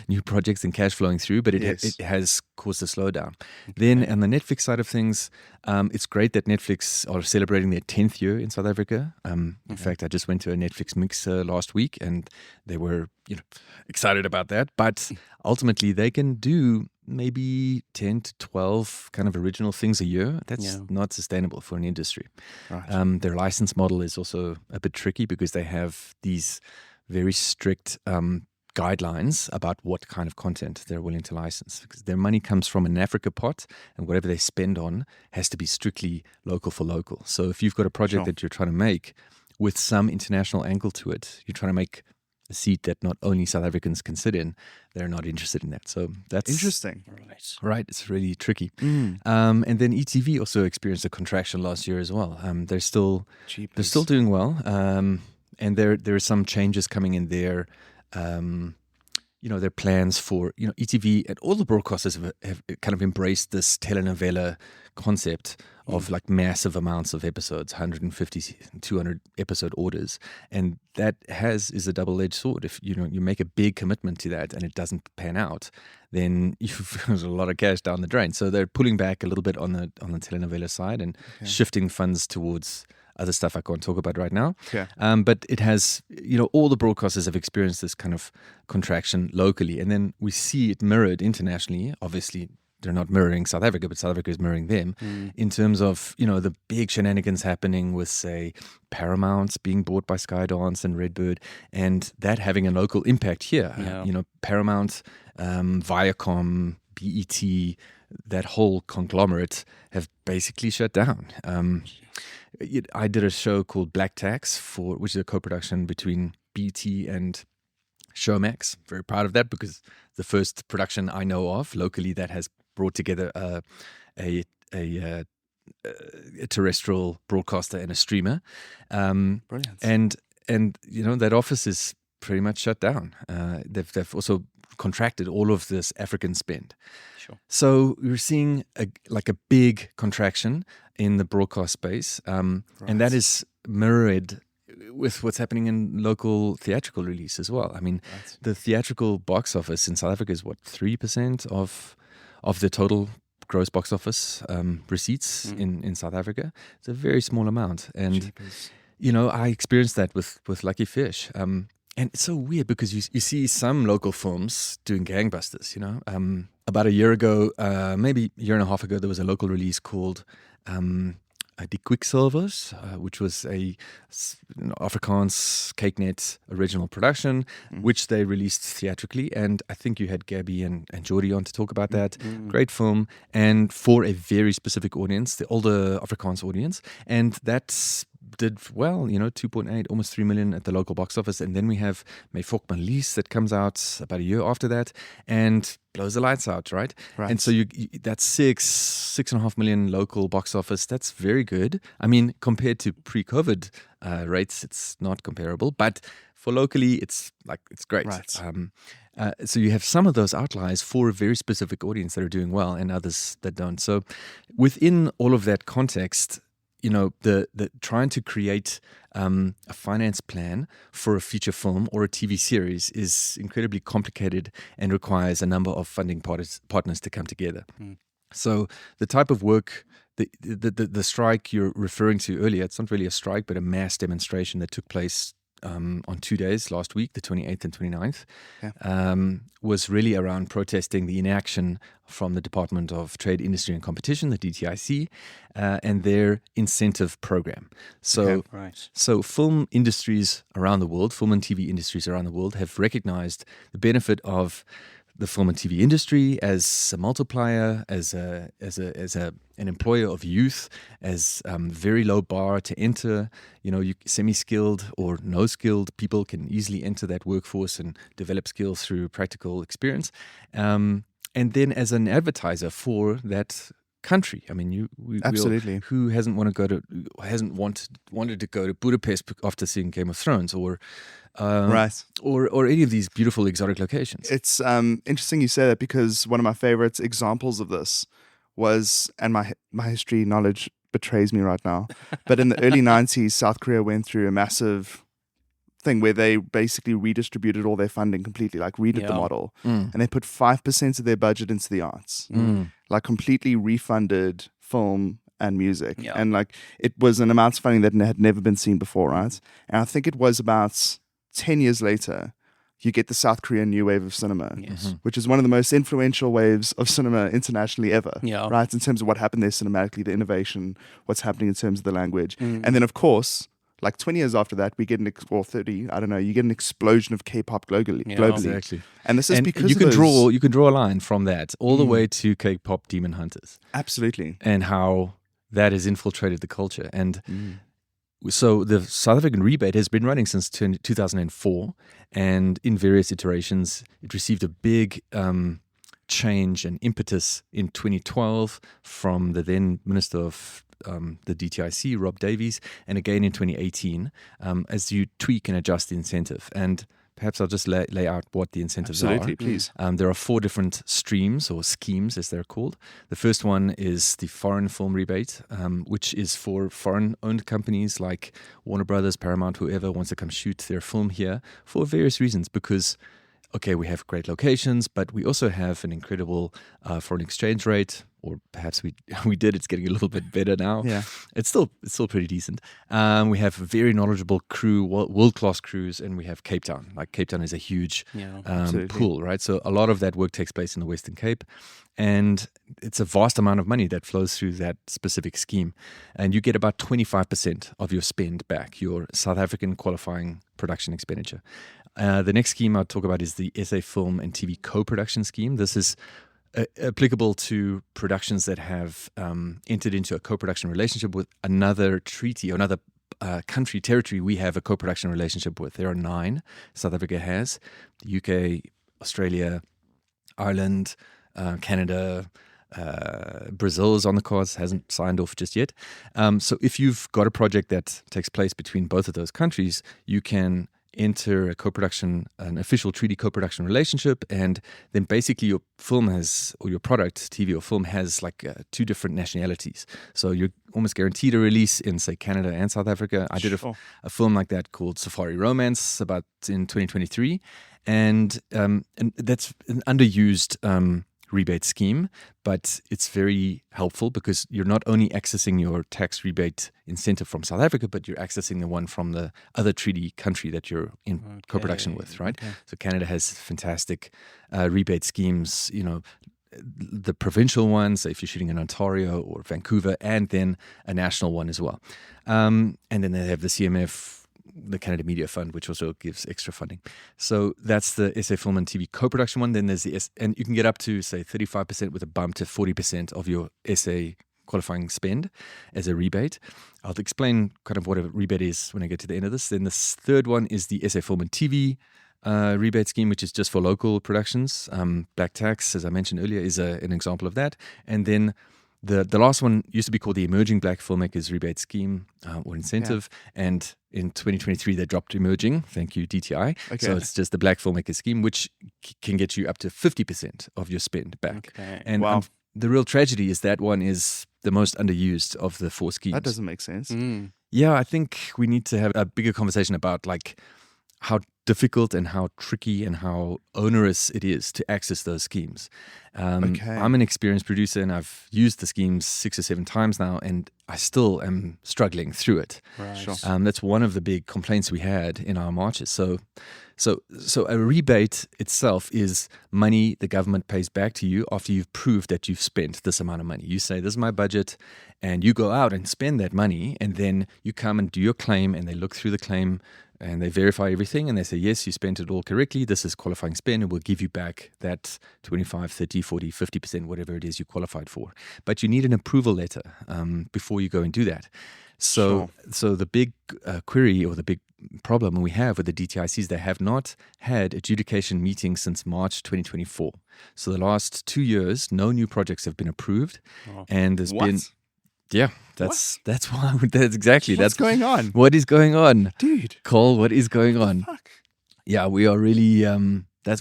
Speaker 6: new projects and cash flowing through, but it has caused a slowdown. Then on the Netflix side of things, it's great that Netflix are celebrating their 10th year in South Africa. In fact, I just went to a Netflix mix last week, and they were, you know, excited about that. But ultimately, they can do maybe 10 to 12 kind of original things a year. That's not sustainable for an industry. Right. Their license model is also a bit tricky because they have these very strict guidelines about what kind of content they're willing to license, because their money comes from an Africa pot, and whatever they spend on has to be strictly local for local. So if you've got a project that you're trying to make with some international angle to it, you're trying to make a seat that not only South Africans can sit in, they're not interested in that. So that's
Speaker 3: interesting.
Speaker 6: Right. It's really tricky. And then ETV also experienced a contraction last year as well. They're still doing well. And there are some changes coming in there. You know, their plans for, you know, ETV and all the broadcasters have kind of embraced this telenovela concept of like massive amounts of episodes, 150, 200 episode orders. And that is a double-edged sword. If, you know, you make a big commitment to that and it doesn't pan out, then there's a lot of cash down the drain. So they're pulling back a little bit on the telenovela side and shifting funds towards other stuff I can't talk about right now. But it has, you know, all the broadcasters have experienced this kind of contraction locally. And then we see it mirrored internationally. Obviously, they're not mirroring South Africa, but South Africa is mirroring them in terms of, the big shenanigans happening with, say, Paramount being bought by Skydance and Redbird, and that having a local impact here.
Speaker 4: Yeah.
Speaker 6: Paramount, Viacom, BET, that whole conglomerate have basically shut down. I did a show called Black Tax, which is a co-production between BET and Showmax. Very proud of that, because the first production I know of locally that has brought together a terrestrial broadcaster and a streamer.
Speaker 3: Brilliant.
Speaker 6: And that office is pretty much shut down. They've also contracted all of this African spend.
Speaker 4: Sure.
Speaker 6: So we're seeing a big contraction in the broadcast space, and that is mirrored with what's happening in local theatrical release as well. I mean, the theatrical box office in South Africa is 3% of the total gross box office receipts in South Africa. It's a very small amount, and I experienced that with Lucky Fish. And it's so weird because you see some local films doing gangbusters. About a year ago, maybe a year and a half ago, there was a local release called Die Quicksilvers, which was a Afrikaans Cakenet original production, which they released theatrically. And I think you had Gabby and Jordi on to talk about that. Great film, and for a very specific audience, the older Afrikaans audience. And that did well, 2.8, almost 3 million at the local box office. And then we have May Fok Manlies that comes out about a year after that and blows the lights out, right? And so that's 6.5 million local box office. That's very good. I mean, compared to pre-COVID rates, it's not comparable, but for locally, it's great. Right. So you have some of those outliers for a very specific audience that are doing well, and others that don't. So within all of that context, the trying to create a finance plan for a feature film or a TV series is incredibly complicated and requires a number of funding partners to come together. So the type of work, the strike you're referring to earlier, it's not really a strike, but a mass demonstration that took place on 2 days last week, the 28th and 29th, was really around protesting the inaction from the Department of Trade, Industry and Competition, the DTIC, and their incentive program. So, so film industries around the world, film and TV industries around the world have recognized the benefit of the film and TV industry as a multiplier, as an employer of youth, as very low bar to enter. Semi-skilled or no-skilled people can easily enter that workforce and develop skills through practical experience. And then as an advertiser for that country, I mean,
Speaker 3: absolutely.
Speaker 6: Who hasn't wanted to go to Budapest after seeing Game of Thrones, or or any of these beautiful exotic locations?
Speaker 3: It's interesting you say that, because one of my favorite examples of this was, and my history knowledge betrays me right now, but in the early 90s, South Korea went through a massive thing where they basically redistributed all their funding completely, redid the model, and they put 5% of their budget into the arts, completely refunded film and music, and it was an amount of funding that had never been seen before, right? And I think it was about 10 years later, you get the South Korean new wave of cinema, which is one of the most influential waves of cinema internationally ever, right? In terms of what happened there cinematically, the innovation, what's happening in terms of the language. And then, of course, 20 years after that, we get or 30, I don't know, you get an explosion of K-pop globally.
Speaker 6: Exactly.
Speaker 3: And this is because
Speaker 6: you can draw a line from that all the way to K-pop Demon Hunters.
Speaker 3: Absolutely.
Speaker 6: And how that has infiltrated the culture. And so the South African rebate has been running since 2004, and in various iterations, it received a big change and impetus in 2012 from the then Minister of the DTIC, Rob Davies, and again in 2018, as you tweak and adjust the incentive. And perhaps I'll just lay out what the incentives are.
Speaker 3: Absolutely, please.
Speaker 6: There are 4 different streams or schemes, as they're called. The first one is the foreign film rebate, which is for foreign-owned companies like Warner Brothers, Paramount, whoever wants to come shoot their film here for various reasons. Because, we have great locations, but we also have an incredible foreign exchange rate. or perhaps we did. It's getting a little bit better now.
Speaker 3: Yeah.
Speaker 6: It's still pretty decent. We have a very knowledgeable crew, world class crews, and we have Cape Town. Like Cape Town is a huge pool, right? So a lot of that work takes place in the Western Cape, and it's a vast amount of money that flows through that specific scheme, and you get about 25% of your spend back, your South African qualifying production expenditure. The next scheme I'll talk about is the SA Film and TV co-production scheme. This is applicable to productions that have entered into a co-production relationship with another treaty or another country, territory we have a co-production relationship with. There are 9 South Africa has: the UK, Australia, Ireland, Canada, Brazil is on the cards, hasn't signed off just yet. So if you've got a project that takes place between both of those countries, you can enter a co-production, an official treaty co-production relationship, and then basically your film has, or your product, TV or film, has like 2 different nationalities. So you're almost guaranteed a release in, say, Canada and South Africa. I did a film like that called Safari Romance about in 2023, and that's an underused rebate scheme, but it's very helpful because you're not only accessing your tax rebate incentive from South Africa, but you're accessing the one from the other treaty country that you're in co-production with, right? Okay. So Canada has fantastic rebate schemes, you know, the provincial ones, if you're shooting in Ontario or Vancouver, and then a national one as well. And then they have the CMF, the Canada Media Fund, which also gives extra funding. So that's the SA Film and TV co-production one. Then there's and you can get up to, say, 35% with a bump to 40% of your SA qualifying spend as a rebate. I'll explain kind of what a rebate is when I get to the end of this. Then the third one is the SA Film and TV rebate scheme, which is just for local productions. Black Tax, as I mentioned earlier, is an example of that. And then the last one used to be called the Emerging Black Filmmakers Rebate Scheme or Incentive, and in 2023 they dropped Emerging. Thank you, DTI. Okay. So it's just the Black Filmmakers Scheme, which can get you up to 50% of your spend back. Okay. And the real tragedy is that one is the most underused of the 4 schemes.
Speaker 3: That doesn't make sense.
Speaker 6: Yeah, I think we need to have a bigger conversation about like how difficult and how tricky and how onerous it is to access those schemes. I'm an experienced producer and I've used the schemes 6 or 7 times now, and I still am struggling through it. Right. Sure. That's one of the big complaints we had in our marches. So a rebate itself is money the government pays back to you after you've proved that you've spent this amount of money. You say, this is my budget, and you go out and spend that money, and then you come and do your claim, and they look through the claim and they verify everything, and they say, yes, you spent it all correctly. This is qualifying spend, and we'll give you back that 25, 30, 40, 50%, whatever it is you qualified for. But you need an approval letter before you go and do that. So the big query or the big problem we have with the DTIC is they have not had adjudication meetings since March 2024. So the last 2 years, no new projects have been approved. And there's been... Yeah, that's why. That's exactly.
Speaker 3: What's going on?
Speaker 6: What is going on,
Speaker 3: dude?
Speaker 6: Cole, what is going on?
Speaker 3: Fuck.
Speaker 6: Yeah, we are really.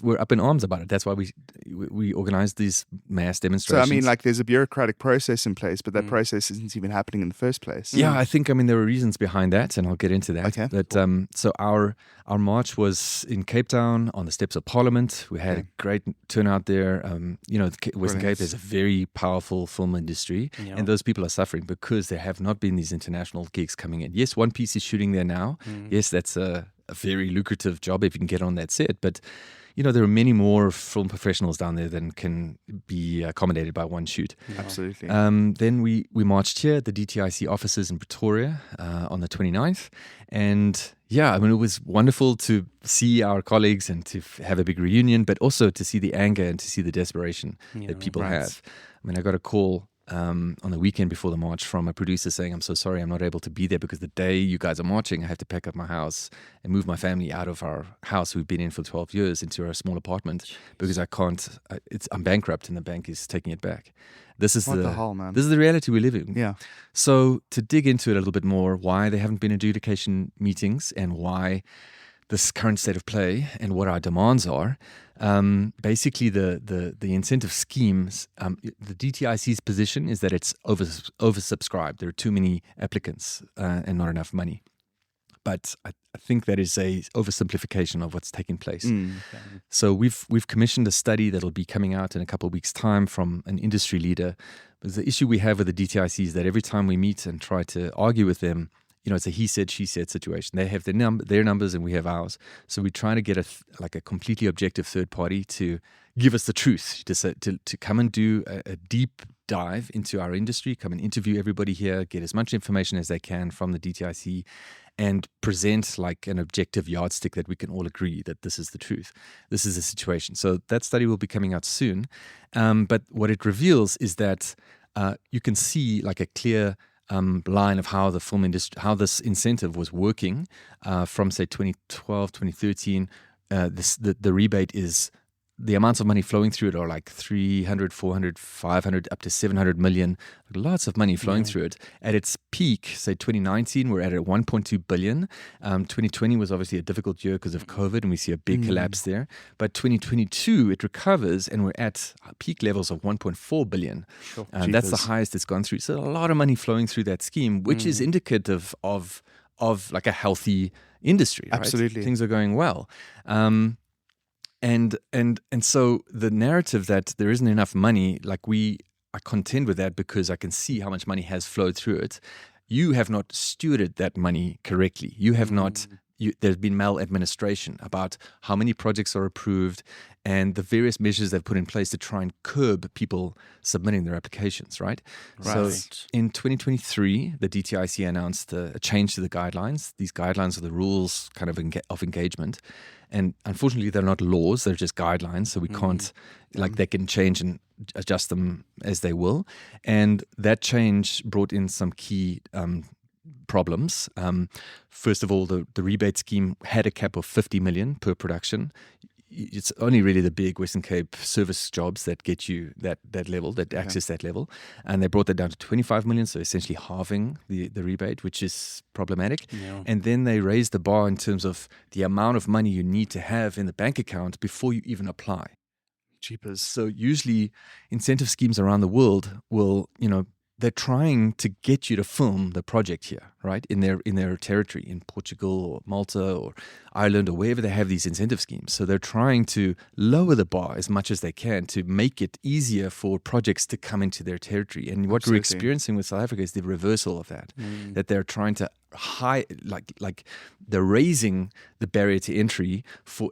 Speaker 6: We're up in arms about it. That's why we organize these mass demonstrations.
Speaker 3: So I mean, like, there's a bureaucratic process in place, but that process isn't even happening in the first place.
Speaker 6: Yeah, I think there are reasons behind that, and I'll get into that. Okay. But so our march was in Cape Town on the steps of Parliament. We had a great turnout there. The Western Cape is a very powerful film industry, and those people are suffering because there have not been these international gigs coming in. Yes, One Piece is shooting there now. Yes, that's a very lucrative job if you can get on that set, but there are many more film professionals down there than can be accommodated by one shoot.
Speaker 3: Yeah. Absolutely.
Speaker 6: Then we marched here at the DTIC offices in Pretoria on the 29th. And it was wonderful to see our colleagues and to have a big reunion, but also to see the anger and to see the desperation that people have. I got a call on the weekend before the march from a producer saying, I'm so sorry, I'm not able to be there because the day you guys are marching, I have to pack up my house and move my family out of our house we've been in for 12 years into a small apartment because I can't, I'm bankrupt and the bank is taking it back. This is
Speaker 3: the hell, man?
Speaker 6: This is the reality we live in.
Speaker 3: Yeah.
Speaker 6: So to dig into it a little bit more, why there haven't been adjudication meetings and why this current state of play and what our demands are. Basically, the incentive schemes, the DTIC's position is that it's oversubscribed. There are too many applicants and not enough money. but I think that is a oversimplification of what's taking place.
Speaker 3: Mm.
Speaker 6: So we've commissioned a study that'll be coming out in a couple of weeks' time from an industry leader. Because the issue we have with the DTIC is that every time we meet and try to argue with them, it's a he said, she said situation. They have their numbers and we have ours. So we try to get a completely objective third party to give us the truth, to come and do a deep dive into our industry, come and interview everybody here, get as much information as they can from the DTIC, and present like an objective yardstick that we can all agree that this is the truth. This is the situation. So that study will be coming out soon. But what it reveals is that you can see like a clear line of how the film industry, how this incentive was working from say 2012, 2013. The rebate is, the amounts of money flowing through it are like 300, 400, 500, up to 700 million. Lots of money flowing through it. At its peak, say 2019, we're at 1.2 billion. 2020 was obviously a difficult year because of COVID, and we see a big collapse there. But 2022, it recovers, and we're at peak levels of 1.4 billion. That's the highest it's gone through. So a lot of money flowing through that scheme, which is indicative of like a healthy industry. Right?
Speaker 3: Absolutely.
Speaker 6: Things are going well. And so the narrative that there isn't enough money, like I contend with that because I can see how much money has flowed through it. You have not stewarded that money correctly. You have not. There's been maladministration about how many projects are approved and the various measures they've put in place to try and curb people submitting their applications, right? So in 2023, the DTIC announced a change to the guidelines. These guidelines are the rules kind of of engagement. And unfortunately, they're not laws, they're just guidelines. So we can't, they can change and adjust them as they will. And that change brought in some key problems. First of all, the rebate scheme had a cap of 50 million per production. It's only really the big Western Cape service jobs that get you that level, that access that level. And they brought that down to 25 million, so essentially halving the rebate, which is problematic. Yeah. And then they raised the bar in terms of the amount of money you need to have in the bank account before you even apply.
Speaker 3: Cheapers.
Speaker 6: So usually incentive schemes around the world will, they're trying to get you to film the project here, right? In their territory, in Portugal or Malta or Ireland or wherever they have these incentive schemes. So they're trying to lower the bar as much as they can to make it easier for projects to come into their territory. And what we're experiencing with South Africa is the reversal of that. That they're trying to like they're raising the barrier to entry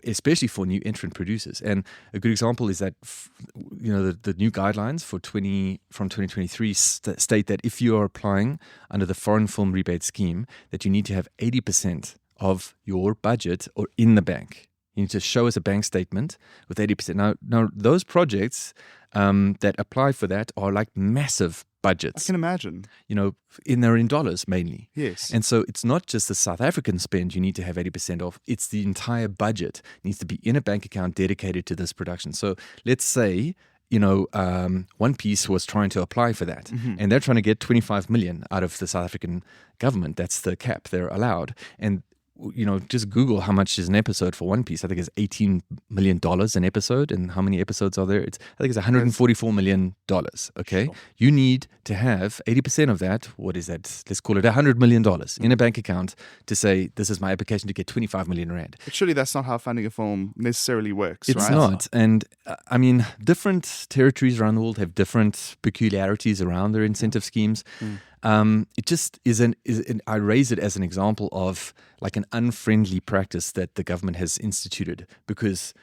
Speaker 6: especially for new entrant producers. And a good example is that the new guidelines from 2023 state that if you are applying under the foreign film rebate scheme, that you need to have 80% of your budget or in the bank. You need to show us a bank statement with 80%. Now those projects that apply for that are like massive budgets.
Speaker 3: I can imagine.
Speaker 6: They're in dollars mainly.
Speaker 3: Yes.
Speaker 6: And so it's not just the South African spend you need to have 80% of, it's the entire budget needs to be in a bank account dedicated to this production. So let's say, One Piece was trying to apply for that, and they're trying to get 25 million out of the South African government. That's the cap they're allowed. And just Google how much is an episode for One Piece. I think it's $18 million an episode. And how many episodes are there? I think it's $144 million. Okay. Sure. You need to have 80% of that. What is that? Let's call it $100 million in a bank account to say, this is my application to get 25 million rand.
Speaker 3: But surely that's not how funding a film necessarily works,
Speaker 6: it's
Speaker 3: right?
Speaker 6: It's not. And different territories around the world have different peculiarities around their incentive schemes. It just I raise it as an example of like an unfriendly practice that the government has instituted because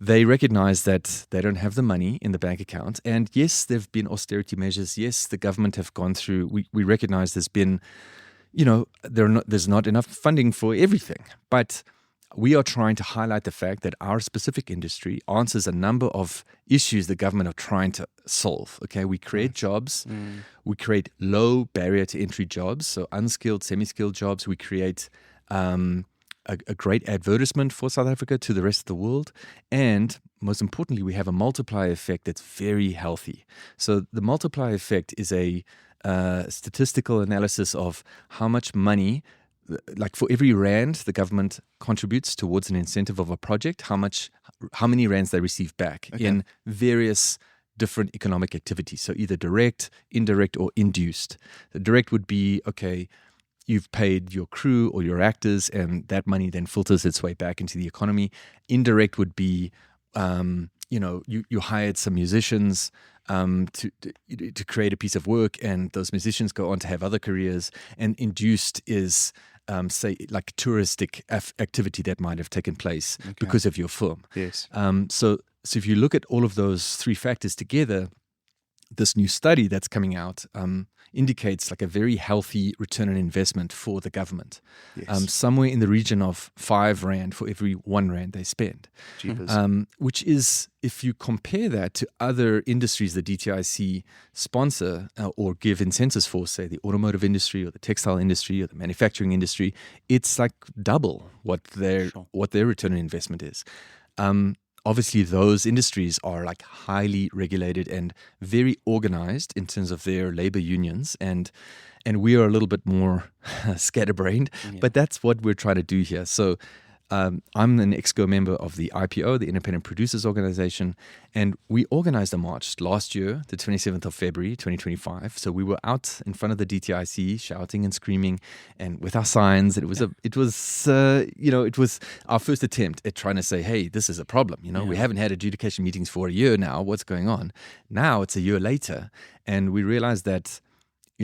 Speaker 6: they recognize that they don't have the money in the bank account. And yes, there have been austerity measures. Yes, the government have gone through. We recognize there's been, there's not enough funding for everything. But we are trying to highlight the fact that our specific industry answers a number of issues the government are trying to solve. Okay, we create jobs, we create low barrier to entry jobs, so unskilled, semi-skilled jobs. We create a great advertisement for South Africa to the rest of the world, and most importantly, we have a multiplier effect that's very healthy. So the multiplier effect is a statistical analysis of how much money. Like for every rand the government contributes towards an incentive of a project, how many rands they receive back in various different economic activities. So either direct, indirect, or induced. The direct would be, you've paid your crew or your actors, and that money then filters its way back into the economy. Indirect would be, you hired some musicians to create a piece of work, and those musicians go on to have other careers. And induced is, say, like touristic activity that might have taken place because of your film.
Speaker 3: Yes.
Speaker 6: So if you look at all of those three factors together, this new study that's coming out indicates like a very healthy return on investment for the government.
Speaker 3: Yes.
Speaker 6: Somewhere in the region of 5 Rand for every 1 Rand they spend.
Speaker 3: Jeepers.
Speaker 6: Which is, if you compare that to other industries the DTIC sponsor or give incentives for, say the automotive industry or the textile industry or the manufacturing industry, it's like double what their return on investment is. Obviously, those industries are like highly regulated and very organized in terms of their labor unions, and we are a little bit more scatterbrained, but that's what we're trying to do here. So I'm an EXCO member of the IPO, the Independent Producers Organization, and we organized a march last year, the 27th of February, 2025. So we were out in front of the DTIC shouting and screaming and with our signs. It was our first attempt at trying to say, hey, this is a problem. We haven't had adjudication meetings for a year now. What's going on? Now it's a year later, and we realized that,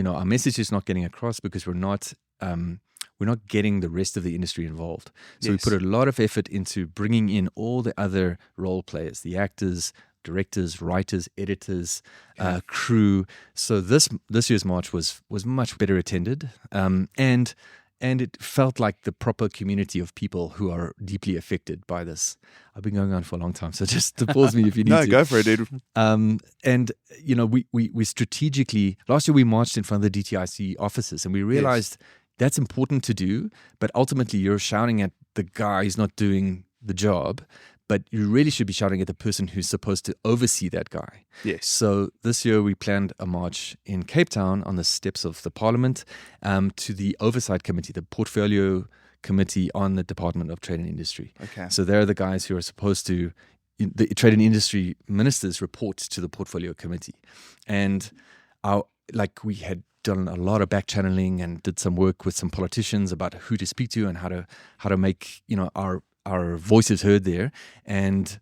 Speaker 6: our message is not getting across because we're not getting the rest of the industry involved. So we put a lot of effort into bringing in all the other role players, the actors, directors, writers, editors, crew. So this year's march was much better attended, and it felt like the proper community of people who are deeply affected by this. I've been going on for a long time, so just to pause me if you need to.
Speaker 3: No, go for it, dude.
Speaker 6: And we strategically, last year we marched in front of the DTIC offices, and we realized that's important to do, but ultimately you're shouting at the guy who's not doing the job, but you really should be shouting at the person who's supposed to oversee that guy.
Speaker 3: Yes.
Speaker 6: So this year we planned a march in Cape Town on the steps of the Parliament to the Oversight Committee, the Portfolio Committee on the Department of Trade and Industry.
Speaker 3: Okay.
Speaker 6: So they're the guys who are supposed to, the Trade and Industry ministers report to the Portfolio Committee. And we had done a lot of back channeling and did some work with some politicians about who to speak to and how to make our voices heard there. And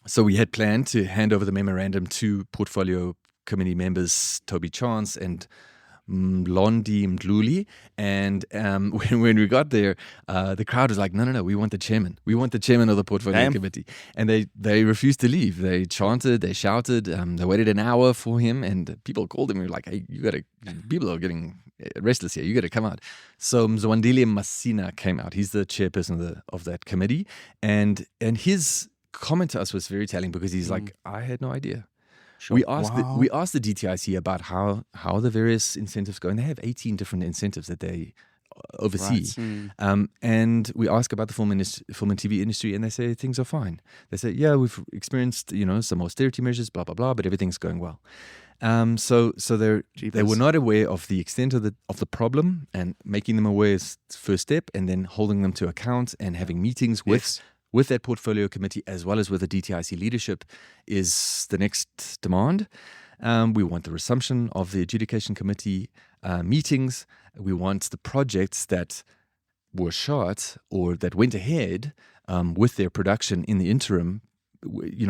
Speaker 6: so we had planned to hand over the memorandum to Portfolio Committee members Toby Chance and Mlondi Mdluli, and when we got there, the crowd was like, no, we want the chairman. We want the chairman of the Portfolio Committee. And they refused to leave. They chanted, they shouted, they waited an hour for him, and people called him. We were like, hey, people are getting restless here. You got to come out. So Mzwandile Masina came out. He's the chairperson of that committee, and his comment to us was very telling because he's like, I had no idea. Sure. We asked the DTIC about how the various incentives go, and they have 18 different incentives that they oversee. Right. And we ask about the film and TV industry, and they say things are fine. They say, yeah, we've experienced some austerity measures, blah blah blah, but everything's going well. So they were not aware of the extent of the problem, and making them aware is the first step, and then holding them to account and having meetings with that portfolio committee as well as with the DTIC leadership is the next demand. We want the resumption of the adjudication committee meetings. We want the projects that were shot or that went ahead with their production in the interim,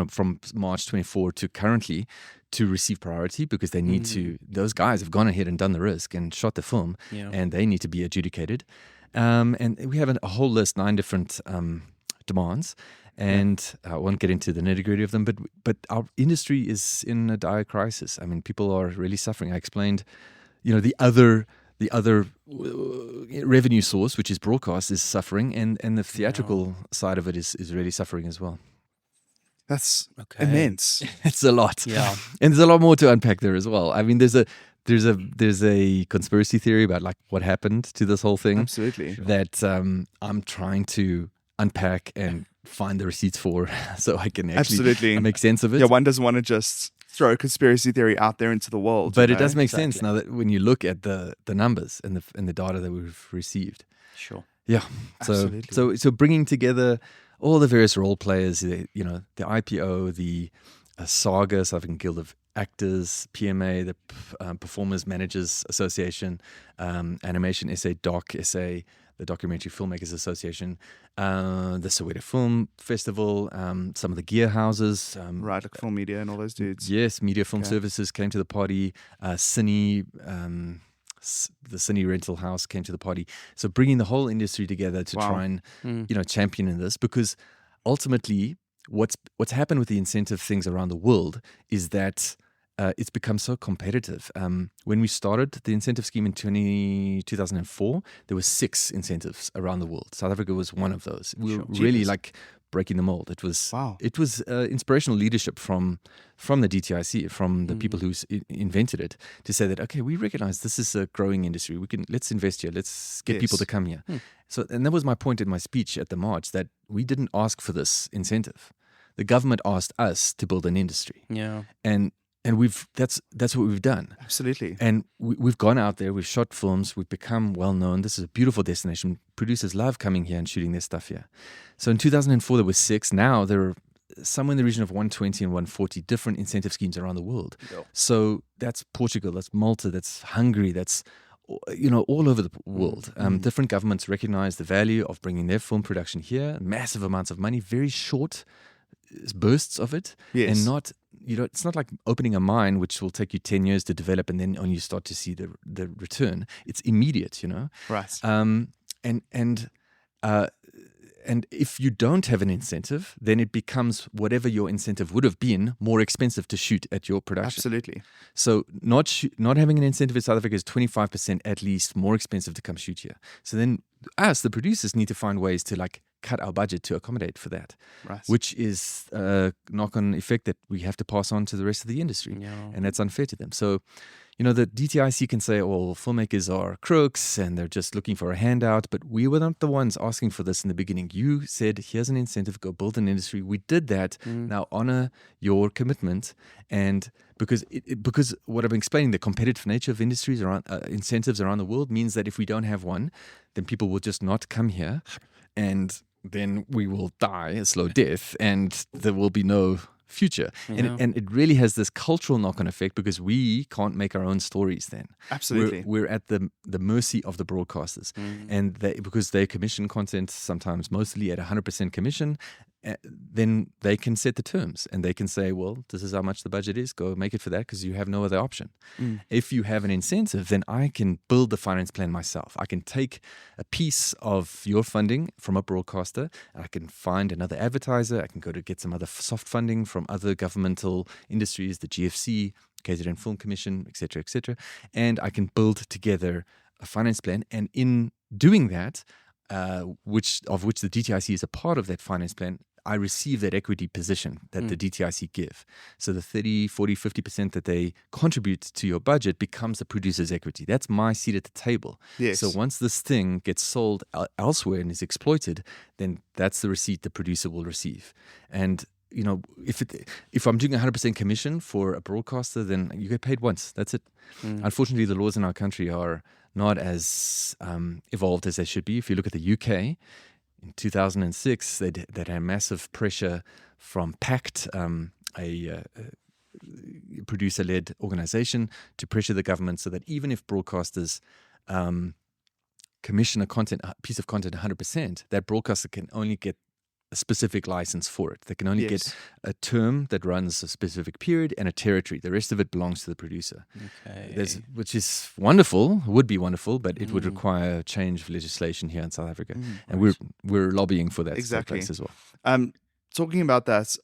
Speaker 6: from March 24 to currently, to receive priority because they need to. Those guys have gone ahead and done the risk and shot the film, and they need to be adjudicated. And we have a whole list, 9 different demands, and I won't get into the nitty-gritty of them, but our industry is in a dire crisis. I mean, people are really suffering. I explained, the other revenue source, which is broadcast, is suffering, and the theatrical side of it is really suffering as well.
Speaker 3: That's immense.
Speaker 6: It's a lot.
Speaker 4: Yeah.
Speaker 6: And there's a lot more to unpack there as well. I mean, there's a conspiracy theory about like what happened to this whole thing.
Speaker 3: Absolutely.
Speaker 6: That I'm trying to unpack and find the receipts for so I can actually make sense of it.
Speaker 3: Yeah, one doesn't want to just throw a conspiracy theory out there into the world.
Speaker 6: But it does make sense now that when you look at the numbers and the data that we've received.
Speaker 4: Sure.
Speaker 6: Yeah. So bringing together all the various role players, the IPO, the Saga, South African Guild of actors, PMA, the Performers Managers Association, Animation SA, Doc SA, the Documentary Filmmakers Association, the Soweto Film Festival, some of the gear houses.
Speaker 3: Right, like Film Media and all those dudes.
Speaker 6: Yes, Media Film Services came to the party. Cine, the Cine Rental House came to the party. So bringing the whole industry together to try and champion in this, because ultimately what's happened with the incentive things around the world is that it's become so competitive. When we started the incentive scheme in 2004, there were 6 incentives around the world. South Africa was one of those. We were really like breaking the mold. It was inspirational leadership from the DTIC, from the people who invented it, to say that, okay, we recognize this is a growing industry. Let's invest here. Let's get people to come here. So, and that was my point in my speech at the march, that we didn't ask for this incentive. The government asked us to build an industry.
Speaker 4: Yeah.
Speaker 6: And that's what we've done.
Speaker 3: Absolutely.
Speaker 6: And we've gone out there, we've shot films, we've become well known. This is a beautiful destination. Producers love coming here and shooting their stuff here. So in 2004 there were 6. Now there are somewhere in the region of 120 and 140 different incentive schemes around the world. So that's Portugal, that's Malta, that's Hungary, that's all over the world. Different governments recognize the value of bringing their film production here. Massive amounts of money, very short bursts of it, and not it's not like opening a mine which will take you 10 years to develop and then only you start to see the return. It's immediate,
Speaker 3: Right.
Speaker 6: And if you don't have an incentive, then it becomes whatever your incentive would have been more expensive to shoot at your production.
Speaker 3: Absolutely.
Speaker 6: So not having an incentive in South Africa is 25% at least more expensive to come shoot here. So then us, the producers, need to find ways to like cut our budget to accommodate for that,
Speaker 3: Right.
Speaker 6: which is a knock-on effect that we have to pass on to the rest of the industry, and that's unfair to them. So, the DTIC can say, well, filmmakers are crooks and they're just looking for a handout, but we were not the ones asking for this in the beginning. You said, here's an incentive, go build an industry. We did that. Now honor your commitment. And because what I've been explaining, the competitive nature of industries around incentives around the world means that if we don't have one, then people will just not come here, and then we will die a slow death, and there will be no future. And it really has this cultural knock-on effect, because we can't make our own stories then.
Speaker 3: Absolutely.
Speaker 6: We're at the mercy of the broadcasters. And because they commission content, sometimes mostly at 100% commission, then they can set the terms and they can say, well, this is how much the budget is, go make it for that, because you have no other option. If you have an incentive, then I can build the finance plan myself. I can take a piece of your funding from a broadcaster, and I can find another advertiser, I can go to get some other soft funding from other governmental industries, the GFC, KZN Film Commission, etc., and I can build together a finance plan. And in doing that, which the DTIC is a part of that finance plan, I receive that equity position that the DTIC give. So the 30, 40, 50% that they contribute to your budget becomes the producer's equity. That's my seat at the table.
Speaker 3: Yes.
Speaker 6: So once this thing gets sold elsewhere and is exploited, then that's the receipt the producer will receive. And if I'm doing 100% commission for a broadcaster, then you get paid once. That's it. Unfortunately, the laws in our country are not as evolved as they should be. If you look at the UK, in 2006, they had massive pressure from PACT, a producer-led organization, to pressure the government so that even if broadcasters commission a piece of content 100%, that broadcaster can only get a specific license for it. They can only get a term that runs a specific period and a territory. The rest of it belongs to the producer. Okay. Which is wonderful, would be wonderful, but it would require a change of legislation here in South Africa. And we're lobbying for that
Speaker 3: exactly.
Speaker 6: place as well.
Speaker 3: Talking about that,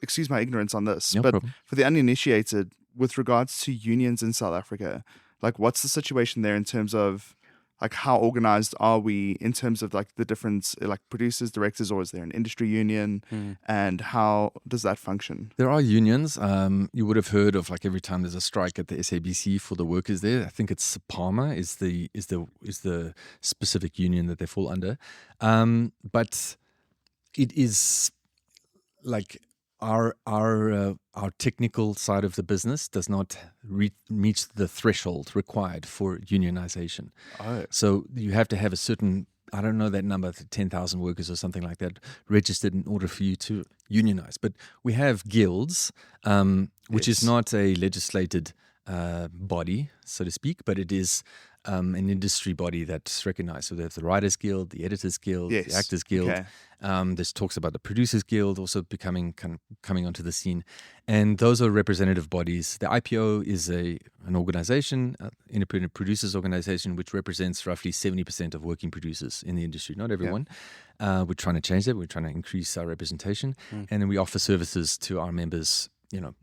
Speaker 3: excuse my ignorance on this,
Speaker 6: No
Speaker 3: but
Speaker 6: problem.
Speaker 3: for the uninitiated, with regards to unions in South Africa, like what's the situation there in terms of like how organized are we in terms of like the different like producers, directors, or is there an industry union, and how does that function?
Speaker 6: There are unions. You would have heard of, like, every time there's a strike at the SABC for the workers there. I think it's SAPAMA is the specific union that they fall under. But it is like our technical side of the business does not meet the threshold required for unionization.
Speaker 3: Oh.
Speaker 6: So you have to have a certain I don't know that number, 10,000 workers or something like that registered in order for you to unionize. But we have guilds, which is not a legislated body, so to speak, but it is an industry body that's recognized. So there's the Writers Guild, the Editors Guild, the Actors Guild.
Speaker 3: Okay.
Speaker 6: There's talks about the Producers Guild also coming onto the scene. And those are representative bodies. The IPO is an organization, independent producers organization, which represents roughly 70% of working producers in the industry. Not everyone. We're trying to change that. We're trying to increase our representation. And then we offer services to our members,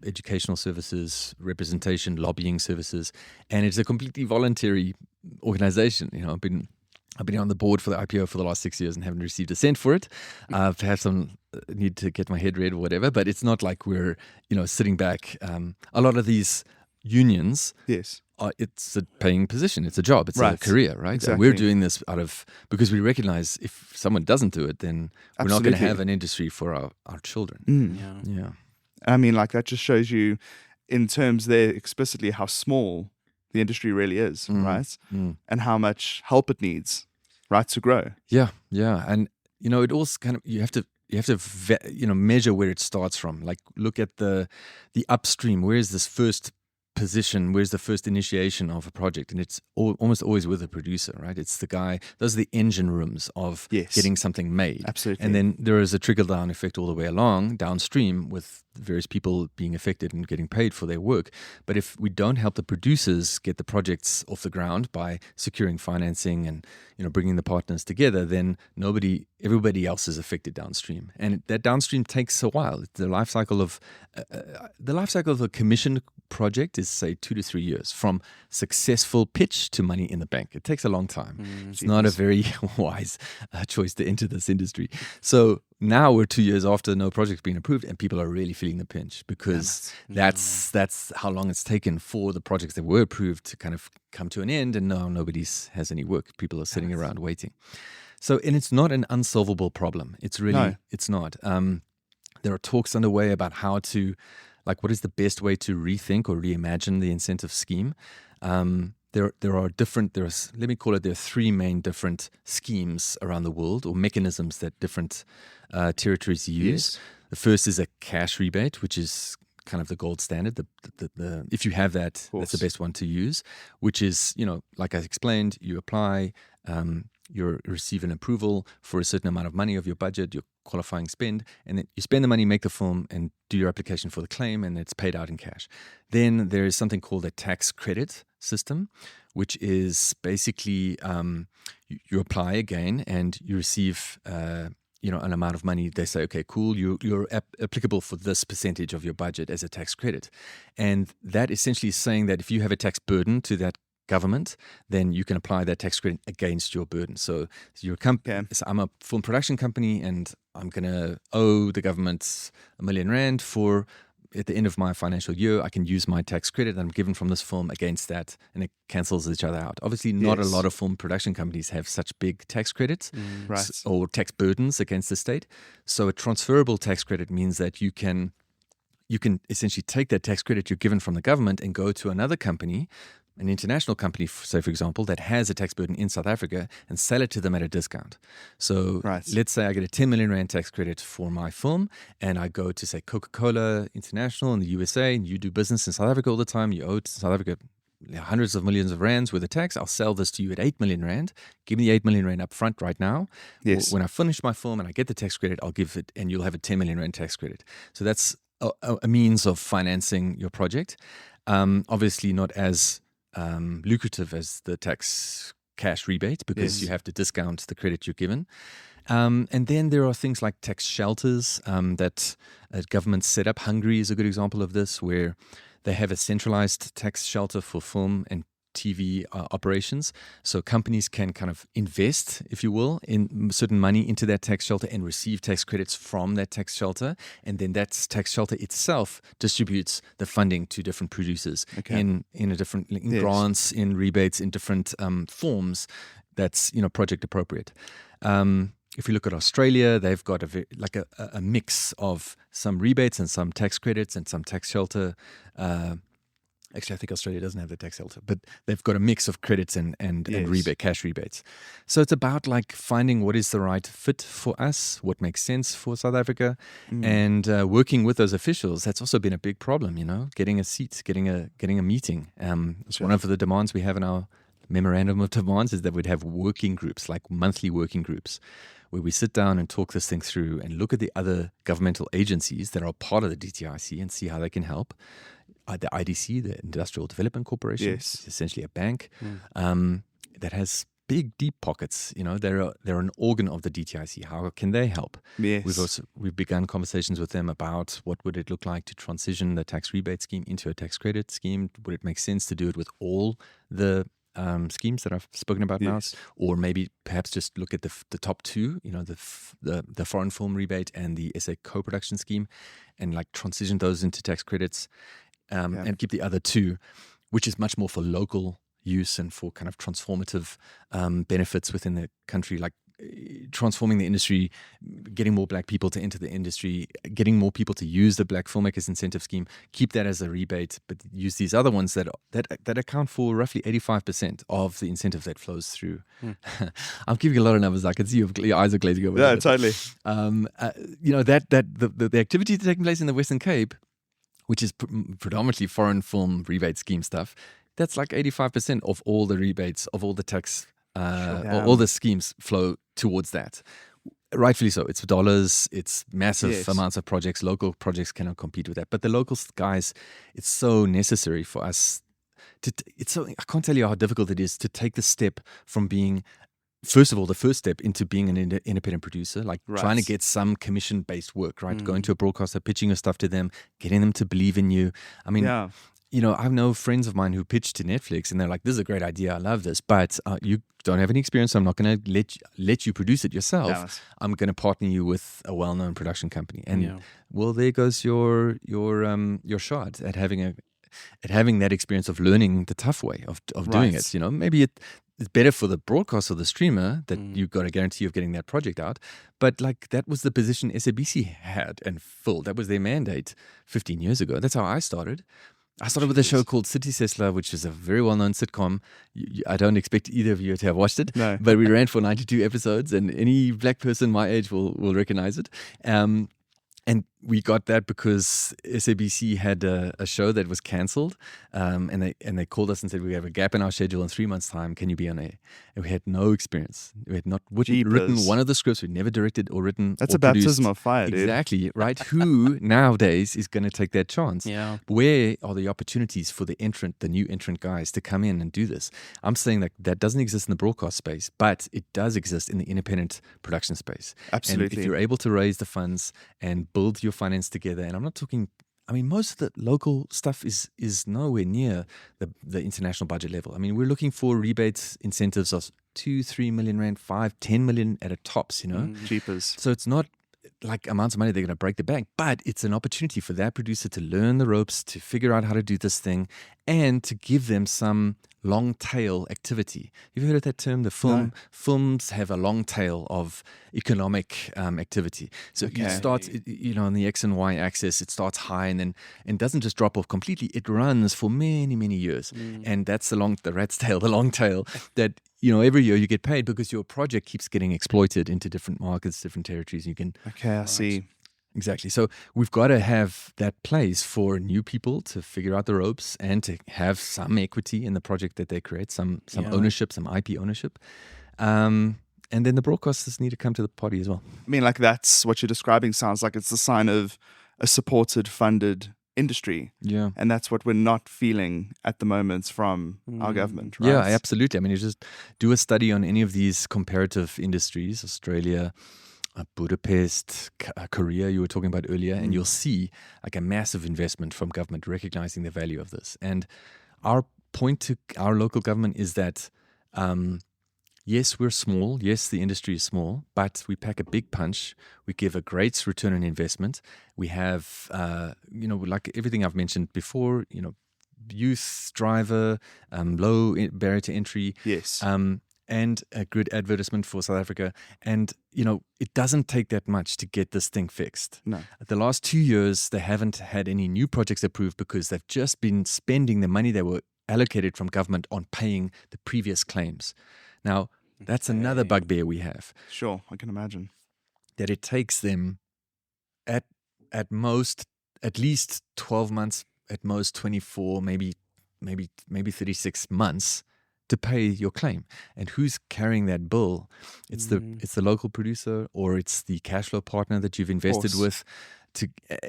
Speaker 6: educational services, representation, lobbying services. And it's a completely voluntary organization. I've been on the board for the IPO for the last 6 years and haven't received a cent for it. Perhaps some need to get my head read or whatever, but it's not like we're, sitting back. A lot of these unions, it's a paying position. It's a job. It's a career, right?
Speaker 3: Exactly.
Speaker 6: We're doing this because we recognize if someone doesn't do it, then we're not going to have an industry for our children. Yeah.
Speaker 3: I mean, like, that just shows you in terms there explicitly how small the industry really is, right? And how much help it needs, right, to grow.
Speaker 6: Yeah. And, it also kind of, you have to measure where it starts from. Like, look at the upstream. Where is this first position? Where's the first initiation of a project? And it's almost always with a producer, right? It's the guy, those are the engine rooms of getting something made.
Speaker 3: Absolutely.
Speaker 6: And then there is a trickle-down effect all the way along, downstream, with various people being affected and getting paid for their work. But if we don't help the producers get the projects off the ground by securing financing and bringing the partners together, then everybody else is affected downstream. And that downstream takes a while. The life cycle of a commissioned project is, say, 2 to 3 years from successful pitch to money in the bank. It takes a long time. It's not a very wise choice to enter this industry. So now we're 2 years after no project's been approved, and people are really feeling the pinch because that's how long it's taken for the projects that were approved to kind of come to an end, and now nobody has any work. People are sitting around waiting. So, and it's not an unsolvable problem. It's really, it's not. There are talks underway about how to, what is the best way to rethink or reimagine the incentive scheme. There are 3 main different schemes around the world, or mechanisms that different territories use. The first is a cash rebate, which is kind of the gold standard. The if you have that, that's the best one to use, which is, like I explained, you apply, you receive an approval for a certain amount of money of your budget, your qualifying spend, and then you spend the money, make the film, and do your application for the claim, and it's paid out in cash. Then there is something called a tax credit system, which is basically you apply again and you receive an amount of money. They say, okay, cool, you're applicable for this percentage of your budget as a tax credit. And that essentially is saying that if you have a tax burden to that government, then you can apply that tax credit against your burden. So you're so I'm a film production company, and I'm going to owe the government R1 million for, at the end of my financial year, I can use my tax credit that I'm given from this film against that, and it cancels each other out. Obviously, not a lot of film production companies have such big tax credits or tax burdens against the state. So a transferable tax credit means that you can essentially take that tax credit you're given from the government and go to another company, an international company, say, for example, that has a tax burden in South Africa, and sell it to them at a discount. So let's say I get a 10 million rand tax credit for my film, and I go to, say, Coca-Cola International in the USA, and you do business in South Africa all the time. You owe to South Africa hundreds of millions of rands worth of tax. I'll sell this to you at 8 million rand. Give me the 8 million rand up front right now. When I finish my film and I get the tax credit, I'll give it, and you'll have a 10 million rand tax credit. So that's a means of financing your project. Obviously not as lucrative as the tax cash rebate, because you have to discount the credit you're given. And then there are things like tax shelters that governments set up. Hungary is a good example of this, where they have a centralized tax shelter for film and TV operations. So companies can kind of invest, if you will, in certain money into that tax shelter and receive tax credits from that tax shelter. And then that tax shelter itself distributes the funding to different producers in grants, in rebates, in different forms that's project appropriate. If you look at Australia, they've got a mix of some rebates and some tax credits and some tax shelter Actually, I think Australia doesn't have the tax shelter, but they've got a mix of credits and
Speaker 3: Yes.
Speaker 6: rebate, cash rebates. So it's about like finding what is the right fit for us, what makes sense for South Africa, and working with those officials. That's also been a big problem, you know, getting a seat, getting a meeting. It's one of the demands we have in our memorandum of demands is that we'd have working groups, like monthly working groups, where we sit down and talk this thing through and look at the other governmental agencies that are part of the DTIC and see how they can help. The IDC, the Industrial Development Corporation,
Speaker 3: Yes.
Speaker 6: is essentially a bank that has big, deep pockets. You know, they're an organ of the DTIC. How can they help?
Speaker 3: Yes.
Speaker 6: We've begun conversations with them about what would it look like to transition the tax rebate scheme into a tax credit scheme. Would it make sense to do it with all the schemes that I've spoken about now,
Speaker 3: Yes.
Speaker 6: or maybe perhaps just look at the top two, you know, the foreign film rebate and the SA co-production scheme, and like transition those into tax credits, and keep the other two, which is much more for local use and for kind of transformative benefits within the country, like transforming the industry, getting more black people to enter the industry, getting more people to use the Black Filmmakers Incentive Scheme, keep that as a rebate, but use these other ones that account for roughly 85% of the incentive that flows through. I'm giving a lot of numbers. I can see your eyes are glazing over.
Speaker 3: Yeah,
Speaker 6: that.
Speaker 3: totally.
Speaker 6: You know, the activity taking place in the Western Cape, which is predominantly foreign film rebate scheme stuff, that's like 85% of all the rebates, of all the tax, all the schemes flow towards that. Rightfully so. It's dollars, it's massive amounts of projects. Local projects cannot compete with that. But the local guys, it's so necessary for us. I can't tell you how difficult it is to take the step from being, first of all, the first step into being an independent producer, like trying to get some commission-based work, right? Going to a broadcaster, pitching your stuff to them, getting them to believe in you. I mean, you know, I know friends of mine who pitched to Netflix and they're like, this is a great idea, I love this, but you don't have any experience, so I'm not going to let you produce it yourself.
Speaker 3: Yes.
Speaker 6: I'm going to partner you with a well-known production company. And well, there goes your shot at having that experience of learning the tough way of doing it. You know, maybe it's better for the broadcast or the streamer that you've got a guarantee of getting that project out. But like that was the position SABC had and filled. That was their mandate 15 years ago. That's how I started. I started with a show called City Sesla, which is a very well-known sitcom. I don't expect either of you to have watched it, but we ran for 92 episodes, and any black person my age will recognize it. And we got that because SABC had a show that was cancelled, and they called us and said, we have a gap in our schedule in 3 months' time. Can you be on air? And we had no experience. We had not written one of the scripts. We'd never directed or written.
Speaker 3: That's
Speaker 6: or
Speaker 3: a baptism
Speaker 6: produced.
Speaker 3: of fire, dude.
Speaker 6: Exactly, right? Who nowadays is going to take that chance?
Speaker 4: Yeah.
Speaker 6: Where are the opportunities for the new entrant guys to come in and do this? I'm saying that doesn't exist in the broadcast space, but it does exist in the independent production space.
Speaker 3: Absolutely.
Speaker 6: And if you're able to raise the funds and build your finance together, and I'm not talking, I mean, most of the local stuff is nowhere near the international budget level. I mean, we're looking for rebates, incentives of 2-3 million rand, 5-10 million at a tops, you know.
Speaker 3: Jeepers.
Speaker 6: So it's not like amounts of money they're going to break the bank, but it's an opportunity for that producer to learn the ropes, to figure out how to do this thing, and to give them some long tail activity. You've heard of that term? Films have a long tail of economic activity. So it starts, you know, on the X and Y axis, it starts high and doesn't just drop off completely. It runs for many, many years. And that's the rat's tail, the long tail that, you know, every year you get paid because your project keeps getting exploited into different markets, different territories. You can.
Speaker 3: Okay, I see.
Speaker 6: Exactly. So we've got to have that place for new people to figure out the ropes and to have some equity in the project that they create, some ownership, some IP ownership. And then the broadcasters need to come to the party as well.
Speaker 3: I mean, like that's what you're describing sounds like it's a sign of a supported, funded industry.
Speaker 6: Yeah.
Speaker 3: And that's what we're not feeling at the moment from our government, right?
Speaker 6: Yeah, absolutely. I mean, you just do a study on any of these comparative industries, Australia, Budapest, Korea, you were talking about earlier, and you'll see like a massive investment from government recognizing the value of this. And our point to our local government is that, yes, we're small. Yes, the industry is small, but we pack a big punch. We give a great return on investment. We have, you know, like everything I've mentioned before, you know, youth driver, low barrier to entry.
Speaker 3: Yes.
Speaker 6: and a good advertisement for South Africa. And, it doesn't take that much to get this thing fixed.
Speaker 3: No.
Speaker 6: The last 2 years, they haven't had any new projects approved because they've just been spending the money they were allocated from government on paying the previous claims. Now, that's another bugbear we have,
Speaker 3: Sure, I can imagine.
Speaker 6: that it takes them at most, at least 12 months, at most 24, maybe 36 months to pay your claim. And who's carrying that bill? It's the local producer, or it's the cash flow partner that you've invested
Speaker 3: course.
Speaker 6: with.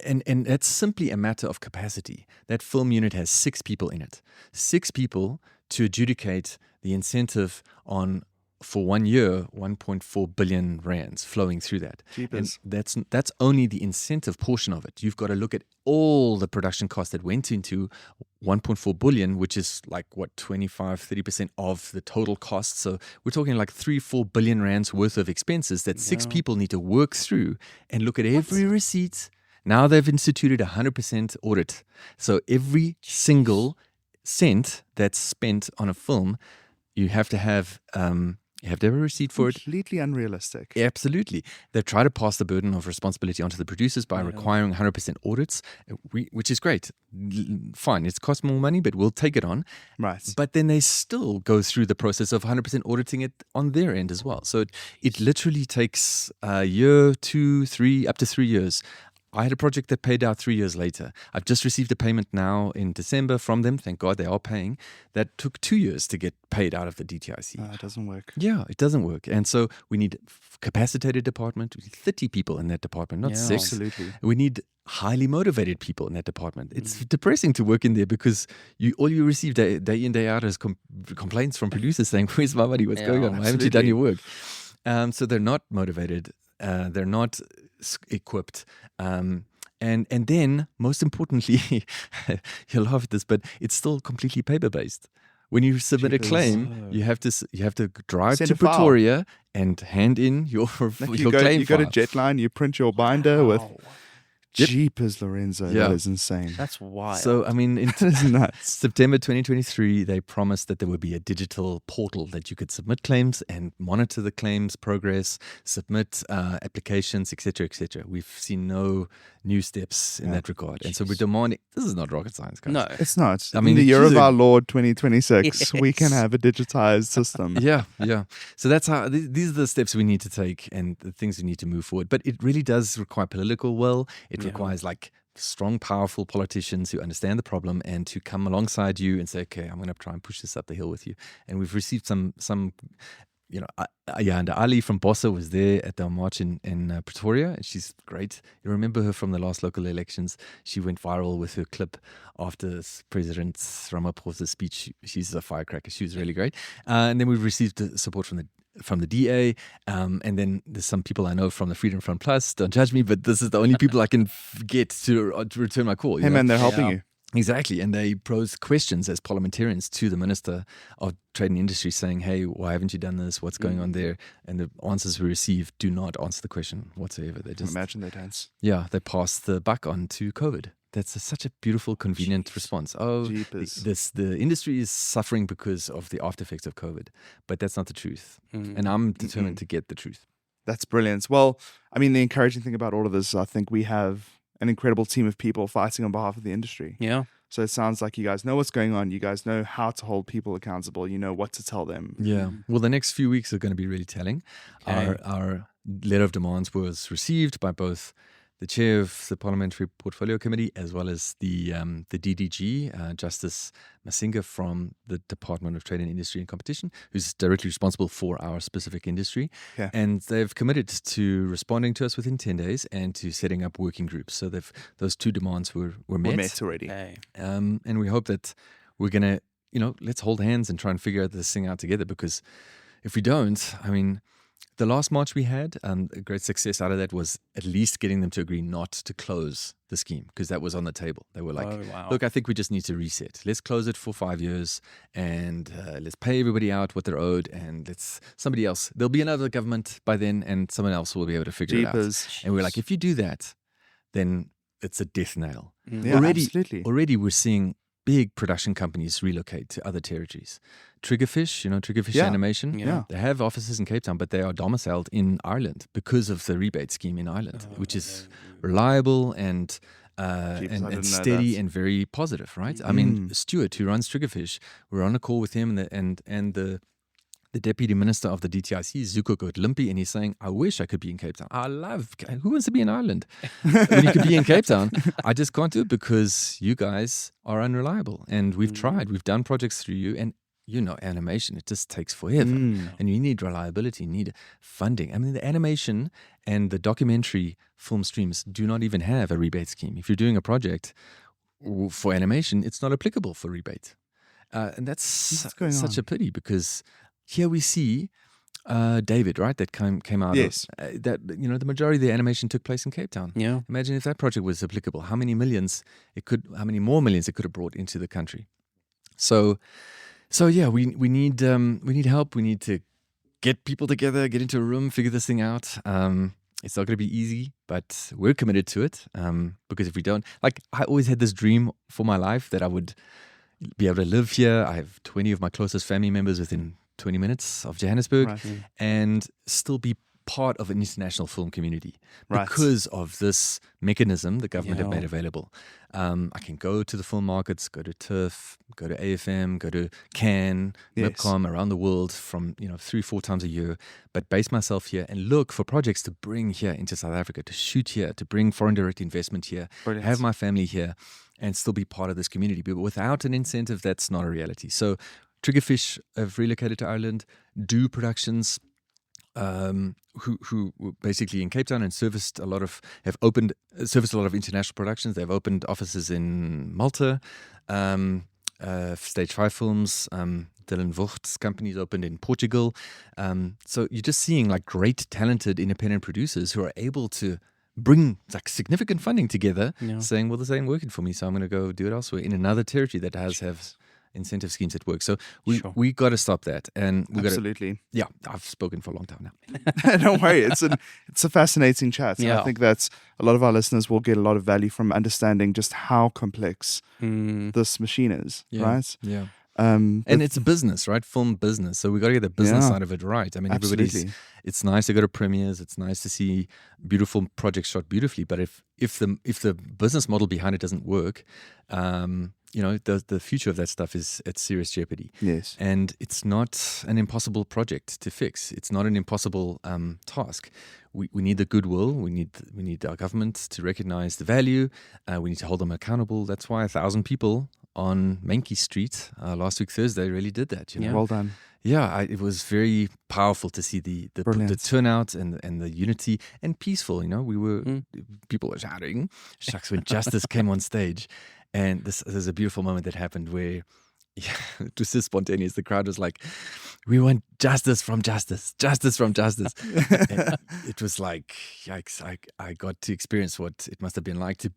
Speaker 6: And that's simply a matter of capacity. That film unit has 6 people in it. 6 people to adjudicate the incentive on, for 1 year, 1.4 billion rands flowing through that.
Speaker 3: Jeepers.
Speaker 6: And that's only the incentive portion of it. You've got to look at all the production costs that went into 1.4 billion, which is like, 25-30% of the total cost. So we're talking like 3-4 billion rands worth of expenses that 6 people need to work through and look at every receipt. Now they've instituted 100% audit. So every single cent that's spent on a film, you have to have a receipt for it.
Speaker 3: Completely unrealistic.
Speaker 6: Absolutely. They've tried to pass the burden of responsibility onto the producers by requiring 100% audits, which is great. Fine, it's cost more money, but we'll take it on.
Speaker 3: Right.
Speaker 6: But then they still go through the process of 100% auditing it on their end as well. So it literally takes a year, 2, 3, up to 3 years. I had a project that paid out 3 years later. I've just received a payment now in December from them. Thank God they are paying. That took 2 years to get paid out of the DTIC.
Speaker 3: It doesn't work.
Speaker 6: Yeah, it doesn't work. And so we need capacitated department. We need 30 people in that department, not 6.
Speaker 3: Absolutely.
Speaker 6: We need highly motivated people in that department. It's depressing to work in there because all you receive day in, day out is complaints from producers saying, "Where's my money? What's going on? Why haven't you done your work?" So they're not motivated. They're not equipped. And then, most importantly, you'll laugh at this, but it's still completely paper-based. When you submit a claim, you have to drive
Speaker 3: Send
Speaker 6: to
Speaker 3: a file.
Speaker 6: Pretoria and hand in your
Speaker 3: Like
Speaker 6: your claim
Speaker 3: you go to
Speaker 6: file.
Speaker 3: Jetline, you print your binder with
Speaker 6: Yep.
Speaker 3: Jeepers, Lorenzo.
Speaker 6: Yeah.
Speaker 3: That is insane.
Speaker 4: That's wild.
Speaker 6: So, I mean, in
Speaker 3: That is nuts.
Speaker 6: September 2023, they promised that there would be a digital portal that you could submit claims and monitor the claims progress, submit applications, etc., etc. We've seen no new steps in that regard. And so we're demanding, this is not rocket science, guys.
Speaker 4: no.
Speaker 3: It's not.
Speaker 6: I mean,
Speaker 3: in the
Speaker 6: the
Speaker 3: year of
Speaker 6: user-
Speaker 3: our Lord 2026, we can
Speaker 4: Yes.
Speaker 3: have a digitized system.
Speaker 6: Yeah. So that's how these are the steps we need to take and the things we need to move forward. But it really does require political will. It requires like strong, powerful politicians who understand the problem and to come alongside you and say, okay, I'm going to try and push this up the hill with you. And we've received some. And Ali from Bossa was there at the march in Pretoria, and she's great. You remember her from the last local elections? She went viral with her clip after President Ramaphosa's speech. She's a firecracker. She was really great. And then we've received support from the DA, and then there's some people I know from the Freedom Front Plus. Don't judge me, but this is the only people I can get to return my call.
Speaker 3: Hey, man, they're helping you.
Speaker 6: Exactly. And they pose questions as parliamentarians to the Minister of Trade and Industry saying, hey, why haven't you done this? What's going on there? And the answers we receive do not answer the question whatsoever. They just,
Speaker 3: Imagine they dance.
Speaker 6: yeah, they pass the buck on to COVID. That's such a beautiful, convenient response. Oh,
Speaker 3: Jeepers.
Speaker 6: the industry is suffering because of the after effects of COVID, but that's not the truth. And I'm determined to get the truth.
Speaker 3: That's brilliant. Well, I mean, the encouraging thing about all of this, I think we have an incredible team of people fighting on behalf of the industry.
Speaker 4: Yeah.
Speaker 3: So it sounds like you guys know what's going on. You guys know how to hold people accountable. You know what to tell them.
Speaker 6: Yeah. Well, the next few weeks are going to be really telling.
Speaker 4: Okay.
Speaker 6: Our letter of demands was received by both the chair of the Parliamentary Portfolio Committee as well as the DDG, Justice Masinga from the Department of Trade and Industry and Competition, who's directly responsible for our specific industry.
Speaker 3: Okay.
Speaker 6: And they've committed to responding to us within 10 days and to setting up working groups. So those two demands were met.
Speaker 3: We're met already.
Speaker 4: Okay.
Speaker 6: And we hope that we're going to, let's hold hands and try and figure this thing out together, because if we don't, I mean, the last march we had, a great success out of that was at least getting them to agree not to close the scheme, because that was on the table. They were like,
Speaker 4: Oh, wow.
Speaker 6: look, I think we just need to reset. Let's close it for 5 years and let's pay everybody out what they're owed, and somebody else, there'll be another government by then and someone else will be able to figure it out.
Speaker 3: Jeepers.
Speaker 6: And we're like, if you do that, then it's a death nail.
Speaker 3: Yeah, absolutely.
Speaker 6: Already we're seeing big production companies relocate to other territories. Triggerfish, Triggerfish
Speaker 3: Yeah.
Speaker 6: Animation,
Speaker 3: Yeah.
Speaker 6: they have offices in Cape Town, but they are domiciled in Ireland because of the rebate scheme in Ireland, which is reliable and
Speaker 3: Jeepers, I
Speaker 6: and
Speaker 3: didn't know
Speaker 6: steady
Speaker 3: that.
Speaker 6: and very positive, right? I mean, Stuart, who runs Triggerfish, we're on a call with him and the deputy minister of the DTIC, Zuko Limpy, and he's saying, I wish I could be in Cape Town. Who wants to be in Ireland? When you could be in Cape Town, I just can't do it because you guys are unreliable. And we've tried, we've done projects through you, and animation, it just takes forever. And you need reliability, you need funding. I mean, the animation and the documentary film streams do not even have a rebate scheme. If you're doing a project for animation, it's not applicable for rebate. And that's
Speaker 3: going
Speaker 6: such
Speaker 3: on?
Speaker 6: a pity because here we see David, right? That came out.
Speaker 3: Yes.
Speaker 6: That the majority of the animation took place in Cape Town.
Speaker 4: Yeah.
Speaker 6: Imagine if that project was applicable. How many more millions it could have brought into the country. So yeah, we need help. We need to get people together, get into a room, figure this thing out. It's not going to be easy, but we're committed to it. Because if we don't, I always had this dream for my life that I would be able to live here. I have 20 of my closest family members within 20 minutes of Johannesburg,
Speaker 3: Right.
Speaker 6: and still be part of an international film community
Speaker 3: Right.
Speaker 6: because of this mechanism the government have
Speaker 4: Yeah.
Speaker 6: made available. I can go to the film markets, go to TIFF, go to AFM, go to Cannes,
Speaker 3: Yes.
Speaker 6: MIPCOM around the world from 3-4 times a year, but base myself here and look for projects to bring here into South Africa, to shoot here, to bring foreign direct investment here,
Speaker 3: Brilliant.
Speaker 6: have my family here, and still be part of this community. But without an incentive, that's not a reality. So Triggerfish have relocated to Ireland, do productions, who were basically in Cape Town and serviced a lot of international productions. They've opened offices in Malta, Stage 5 Films, Dylan Vogt's company's opened in Portugal. So you're just seeing great, talented, independent producers who are able to bring significant funding together, saying, well, this ain't working for me, so I'm going to go do it elsewhere in another territory that have incentive schemes that work. So we got to stop that, and we got to.
Speaker 3: Absolutely.
Speaker 6: Yeah, I've spoken for a long time now.
Speaker 3: Don't worry, it's a fascinating chat. And I
Speaker 4: Yeah.
Speaker 3: think that a lot of our listeners will get a lot of value from understanding just how complex this machine is, right?
Speaker 6: Yeah.
Speaker 3: And
Speaker 6: And it's a business, right? Film business. So we got to get the business
Speaker 3: Yeah.
Speaker 6: side of it right. I mean,
Speaker 3: Absolutely.
Speaker 6: it's nice to go to premieres. It's nice to see beautiful projects shot beautifully. But if the business model behind it doesn't work, the future of that stuff is at serious jeopardy.
Speaker 3: Yes.
Speaker 6: And it's not an impossible project to fix. It's not an impossible task. We need the goodwill. We need our government to recognize the value. We need to hold them accountable. That's why 1,000 people on Menke Street last week Thursday really did that.
Speaker 3: Well done.
Speaker 6: Yeah, it was very powerful to see the
Speaker 3: Brilliant.
Speaker 6: turnout and the unity and peaceful. We were people were shouting, shucks, when Justice came on stage, and there's a beautiful moment that happened where. Yeah, it was so spontaneous. The crowd was like, "We want justice from justice, justice from justice." And it was like, yikes! I got to experience what it must have been like to.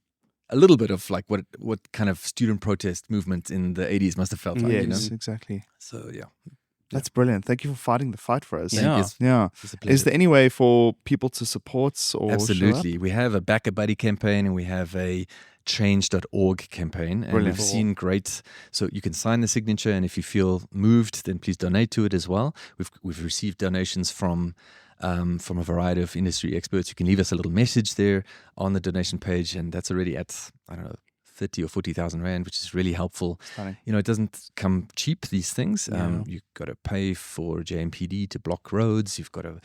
Speaker 6: A little bit of what kind of student protest movement in the 80s must have felt like,
Speaker 3: Yes, exactly.
Speaker 6: So yeah,
Speaker 3: That's brilliant. Thank you for fighting the fight for us.
Speaker 4: Yeah.
Speaker 3: Yeah.
Speaker 6: it's a
Speaker 3: Is
Speaker 6: pleasure.
Speaker 3: there any way for people to support or show up?
Speaker 6: Absolutely. We have a Back a Buddy campaign and we have a change.org campaign. And
Speaker 3: Brilliant.
Speaker 6: we've seen great. So you can sign the signature, and if you feel moved, then please donate to it as well. We've received donations from a variety of industry experts. You can leave us a little message there on the donation page, and that's already at, 30 or 40,000 Rand, which is really helpful.
Speaker 3: Stunning.
Speaker 6: It doesn't come cheap, these things.
Speaker 4: Yeah.
Speaker 6: You've got to pay for JMPD to block roads. You've got to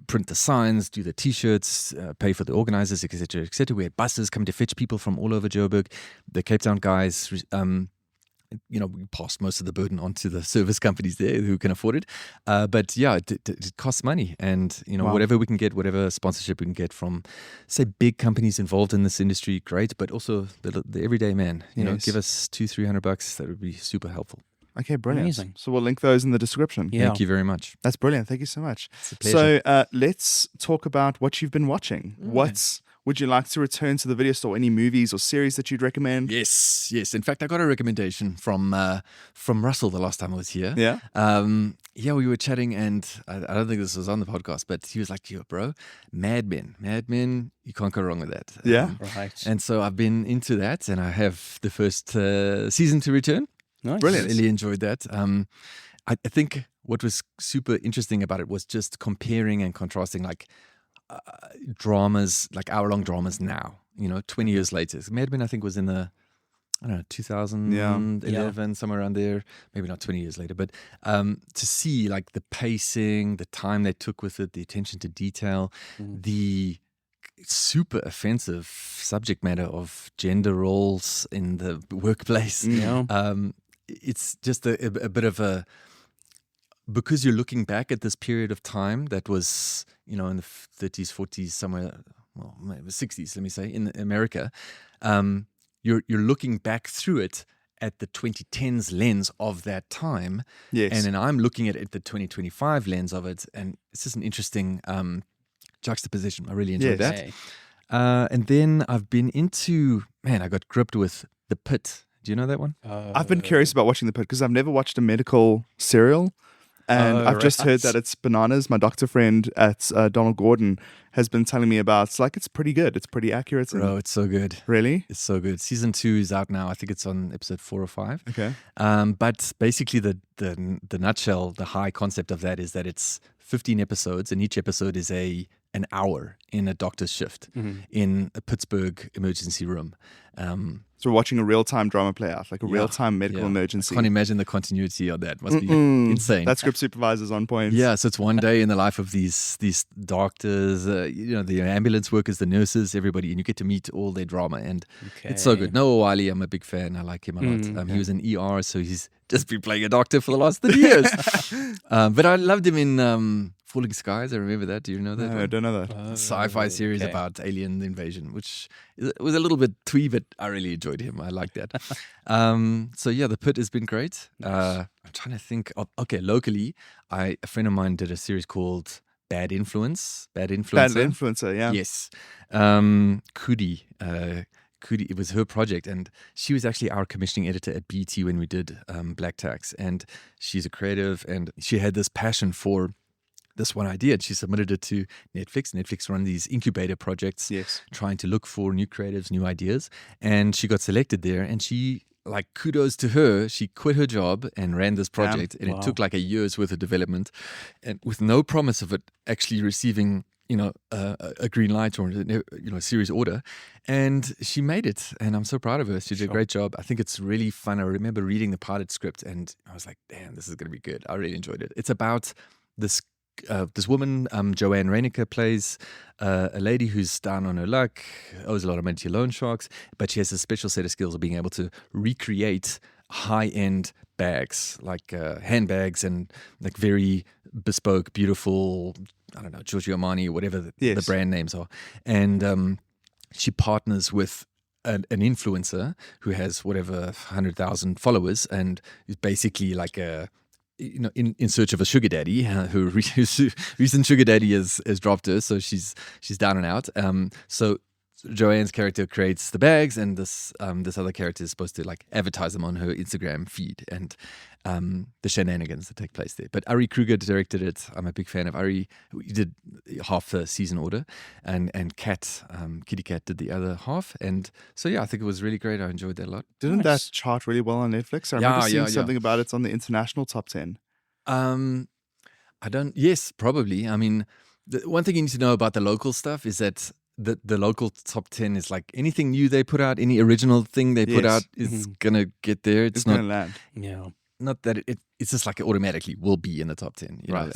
Speaker 6: print the signs, do the T-shirts, pay for the organizers, etc., etc. We had buses come to fetch people from all over Joburg. The Cape Town guys, we passed most of the burden onto the service companies there who can afford it. But yeah, it costs money. And,
Speaker 3: Wow.
Speaker 6: whatever we can get, whatever sponsorship we can get from, say, big companies involved in this industry, great. But also the everyday man,
Speaker 3: Yes.
Speaker 6: give us $200-300. That would be super helpful.
Speaker 3: Okay, brilliant.
Speaker 4: Amazing.
Speaker 3: So we'll link those in the description.
Speaker 4: Yeah.
Speaker 6: Thank you very much.
Speaker 3: That's brilliant. Thank you so much.
Speaker 6: It's a pleasure.
Speaker 3: So let's talk about what you've been watching. Would you like to return to the video store? Any movies or series that you'd recommend?
Speaker 6: Yes. In fact, I got a recommendation from Russell the last time I was here.
Speaker 3: Yeah.
Speaker 6: Yeah, we were chatting, and I don't think this was on the podcast, but he was like, "Yo, bro, Mad Men, you can't go wrong with that."
Speaker 3: Yeah.
Speaker 4: Right.
Speaker 6: And so I've been into that, and I have the first season to return.
Speaker 4: Nice.
Speaker 3: Brilliant.
Speaker 6: Really enjoyed that. I think what was super interesting about it was just comparing and contrasting like dramas, like hour-long dramas now, 20 years later. Mad Men, I think, was in the, I don't know, 2011, somewhere around there, maybe not 20 years later, but to see like the pacing, the time they took with it, the attention to detail, the super offensive subject matter of gender roles in the workplace. It's just a bit of a, because you're looking back at this period of time that was, in the 30s, 40s, somewhere, well, maybe 60s, let me say, in America, you're looking back through it at the 2010s lens of that time.
Speaker 3: Yes.
Speaker 6: And then I'm looking at it at the 2025 lens of it. And it's just an interesting juxtaposition. I really enjoyed that.
Speaker 4: Okay.
Speaker 6: And then I've been into, I got gripped with The Pitt. Do you know that one?
Speaker 3: I've been curious about watching The Pitt because I've never watched a medical serial. And I've just heard that it's bananas. My doctor friend at Donald Gordon has been telling me about. It's like it's pretty good. It's pretty accurate.
Speaker 6: Bro, it's so good.
Speaker 3: Really?
Speaker 6: It's so good. Season 2 is out now. I think it's on episode 4 or 5.
Speaker 3: Okay.
Speaker 6: But basically, the nutshell, the high concept of that is that it's 15 episodes, and each episode is an hour in a doctor's shift in a Pittsburgh emergency room.
Speaker 3: So we're watching a real-time drama play out, like a real-time medical emergency.
Speaker 6: I can't imagine the continuity of that. Must be insane.
Speaker 3: That script supervisor's on point.
Speaker 6: Yeah, so it's one day in the life of these doctors, the ambulance workers, the nurses, everybody, and you get to meet all their drama, and it's so good. Noah Wiley, I'm a big fan. I like him a lot. He was in ER, so he's just been playing a doctor for the last 30 years. But I loved him in Falling Skies. I remember that. Do you know that?
Speaker 3: No, I don't know that.
Speaker 6: Sci-fi series about alien invasion, which was a little bit twee, but I really enjoyed him. I like that. So yeah, The Pitt has been great. I'm trying to think of, locally, a friend of mine did a series called Bad Influencer.
Speaker 3: Bad Influencer, yeah.
Speaker 6: Yes. Kudi, it was her project, and she was actually our commissioning editor at BT when we did Black Tax, and she's a creative, and she had this passion for this one idea, and she submitted it to Netflix. Netflix run these incubator projects, trying to look for new creatives, new ideas, and she got selected there, and she, like, kudos to her, she quit her job and ran this project, and it took like a year's worth of development, and with no promise of it actually receiving a green light or a series order, and she made it, and I'm so proud of her. She did a great job. I think it's really fun. I remember reading the pilot script, and I was like, damn, this is going to be good. I really enjoyed it. It's about this woman, Joanne Reinecker, plays a lady who's down on her luck, owes a lot of money to loan sharks, but she has a special set of skills of being able to recreate high-end bags, like handbags, and like very bespoke, beautiful, I don't know, Giorgio Armani, whatever the brand names are. And she partners with an influencer who has whatever 100,000 followers, and is basically like a, in search of a sugar daddy whose recent sugar daddy has dropped her, so she's down and out. So Joanne's character creates the bags, and this other character is supposed to like advertise them on her Instagram feed, and the shenanigans that take place there. But Ari Kruger directed it. I'm a big fan of Ari. He did half the season order, and Kitty Cat did the other half. And so yeah, I think it was really great. I enjoyed that a lot.
Speaker 3: Didn't that chart really well on Netflix? I remember seeing something about it's on the international top 10.
Speaker 6: Yes, probably. I mean, the one thing you need to know about the local stuff is that the local top 10 is like anything new they put out, any original thing they put out is gonna get there. It's not
Speaker 3: gonna land.
Speaker 4: Yeah.
Speaker 6: Not that it's just like it automatically will be in the top 10.
Speaker 3: Right.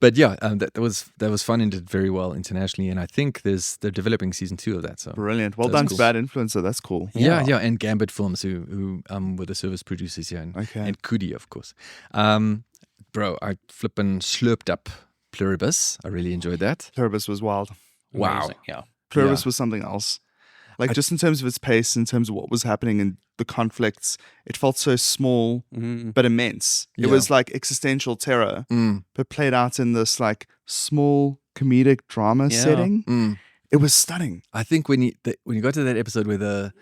Speaker 6: But yeah, that was fun and did very well internationally, and I think they're developing season 2 of that. So
Speaker 3: brilliant. Well done to Bad Influencer. That's cool.
Speaker 6: Yeah, and Gambit Films, who were the service producers here, and Kudi, of course. Bro, I flippin' slurped up Pluribus. I really enjoyed that.
Speaker 3: Pluribus was wild.
Speaker 6: Wow.
Speaker 4: Amazing. Yeah.
Speaker 3: Pluribus was something else. Like, just in terms of its pace, in terms of what was happening in the conflicts, it felt so small but immense. It was like existential terror, but played out in this like small comedic drama setting. It was stunning.
Speaker 6: I think when you got to that episode where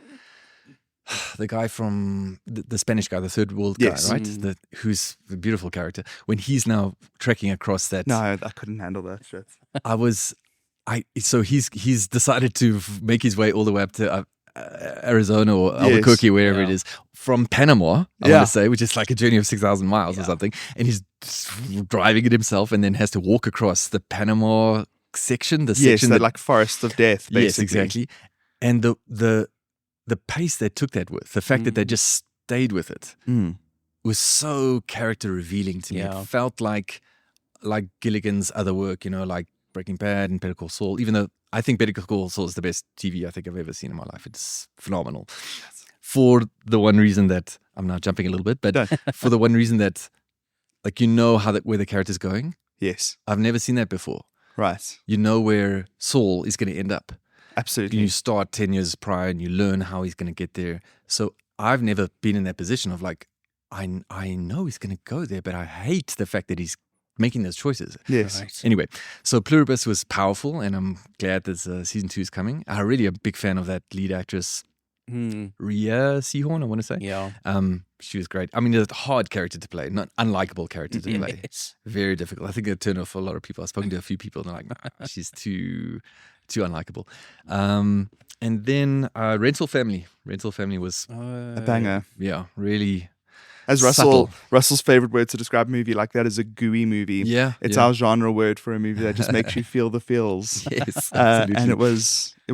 Speaker 6: the guy from the Spanish guy, the Third World
Speaker 3: Yes.
Speaker 6: guy, right? Who's a beautiful character. When he's now trekking across that,
Speaker 3: No, I couldn't handle that shit.
Speaker 6: So he's decided to make his way all the way up to Arizona or Albuquerque, wherever it is, from Panama, I want to say, which is like a journey of 6,000 miles or something. And he's driving it himself and then has to walk across the Panama section, section
Speaker 3: that like forest of death, basically.
Speaker 6: Yes, exactly. And the pace they took that with, the fact that they just stayed with it, was so character revealing to me.
Speaker 4: Yeah.
Speaker 6: It felt like Gilligan's other work, like Breaking Bad and Better Call Saul, even though I think Better Call Saul is the best TV I think I've ever seen in my life. It's phenomenal. For the one reason that, I'm now jumping a little bit, but for the one reason that, like, where the character's going.
Speaker 3: Yes.
Speaker 6: I've never seen that before.
Speaker 3: Right.
Speaker 6: You know where Saul is going to end up.
Speaker 3: Absolutely.
Speaker 6: You start 10 years prior and you learn how he's going to get there. So I've never been in that position of like, I know he's going to go there, but I hate the fact that he's making those choices.
Speaker 3: Yes.
Speaker 4: Right.
Speaker 6: Anyway, so Pluribus was powerful, and I'm glad that season 2 is coming. I'm really a big fan of that lead actress, Rhea Seehorn, I want to say.
Speaker 4: Yeah.
Speaker 6: She was great. I mean, a hard character to play, not unlikable character to play.
Speaker 4: Yes.
Speaker 6: Very difficult. I think it turned off for a lot of people. I've spoken to a few people, and they're like, nah, she's too unlikable. And then Rental Family. Rental Family was
Speaker 3: A banger.
Speaker 6: yeah, really.
Speaker 3: As
Speaker 6: subtle.
Speaker 3: Russell's favorite word to describe a movie like that is a gooey movie.
Speaker 6: Yeah,
Speaker 3: It's
Speaker 6: yeah.
Speaker 3: our genre word for a movie that just makes you feel the feels.
Speaker 6: Yes, absolutely.
Speaker 3: And it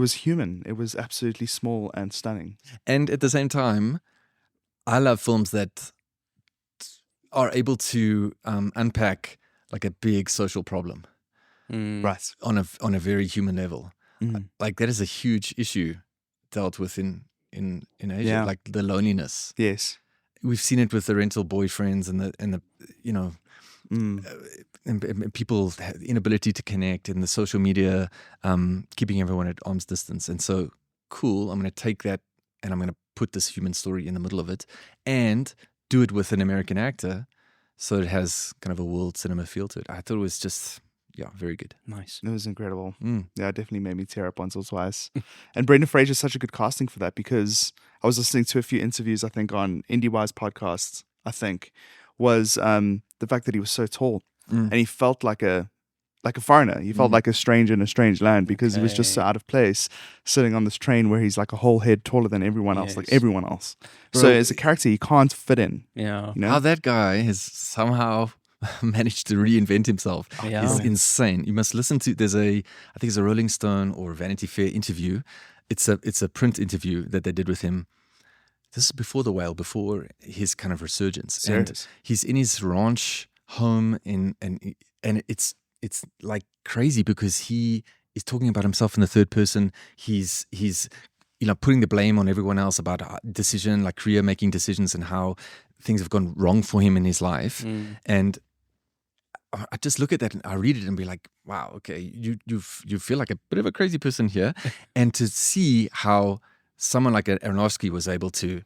Speaker 3: was human. It was absolutely small and stunning.
Speaker 6: And at the same time, I love films that are able to unpack like a big social problem
Speaker 3: Right.
Speaker 6: on a very human level.
Speaker 3: Mm.
Speaker 6: Like that is a huge issue dealt with in Asia,
Speaker 3: Yeah.
Speaker 6: like the loneliness.
Speaker 3: Yes.
Speaker 6: We've seen it with the rental boyfriends and the and people's inability to connect and the social media, keeping everyone at arm's distance. And so, cool, I'm going to take that and I'm going to put this human story in the middle of it and do it with an American actor so it has kind of a world cinema feel to it. I thought it was just, very good.
Speaker 4: Nice.
Speaker 3: It was incredible.
Speaker 6: Mm.
Speaker 3: Yeah, it definitely made me tear up once or twice. And Brendan Fraser's such a good casting for that because I was listening to a few interviews, I think, on IndieWise podcasts, was the fact that he was so tall and he felt like a foreigner. He felt like a stranger in a strange land because he was just so out of place sitting on this train where he's like a whole head taller than everyone else, like everyone else.
Speaker 6: Bro,
Speaker 3: so as a character, he can't fit in.
Speaker 4: Yeah.
Speaker 3: You know?
Speaker 6: How that guy has somehow managed to reinvent himself
Speaker 4: Yeah.
Speaker 6: is insane. You must listen to, I think it's a Rolling Stone or Vanity Fair interview. It's a print interview that they did with him. This is before The Whale, before his kind of resurgence.
Speaker 3: Serious?
Speaker 6: And he's in his ranch home and it's like crazy because he is talking about himself in the third person. He's putting the blame on everyone else about career making decisions and how things have gone wrong for him in his life. And I just look at that and I read it and be like, wow, okay, you feel like a bit of a crazy person here. And to see how someone like Aronofsky was able to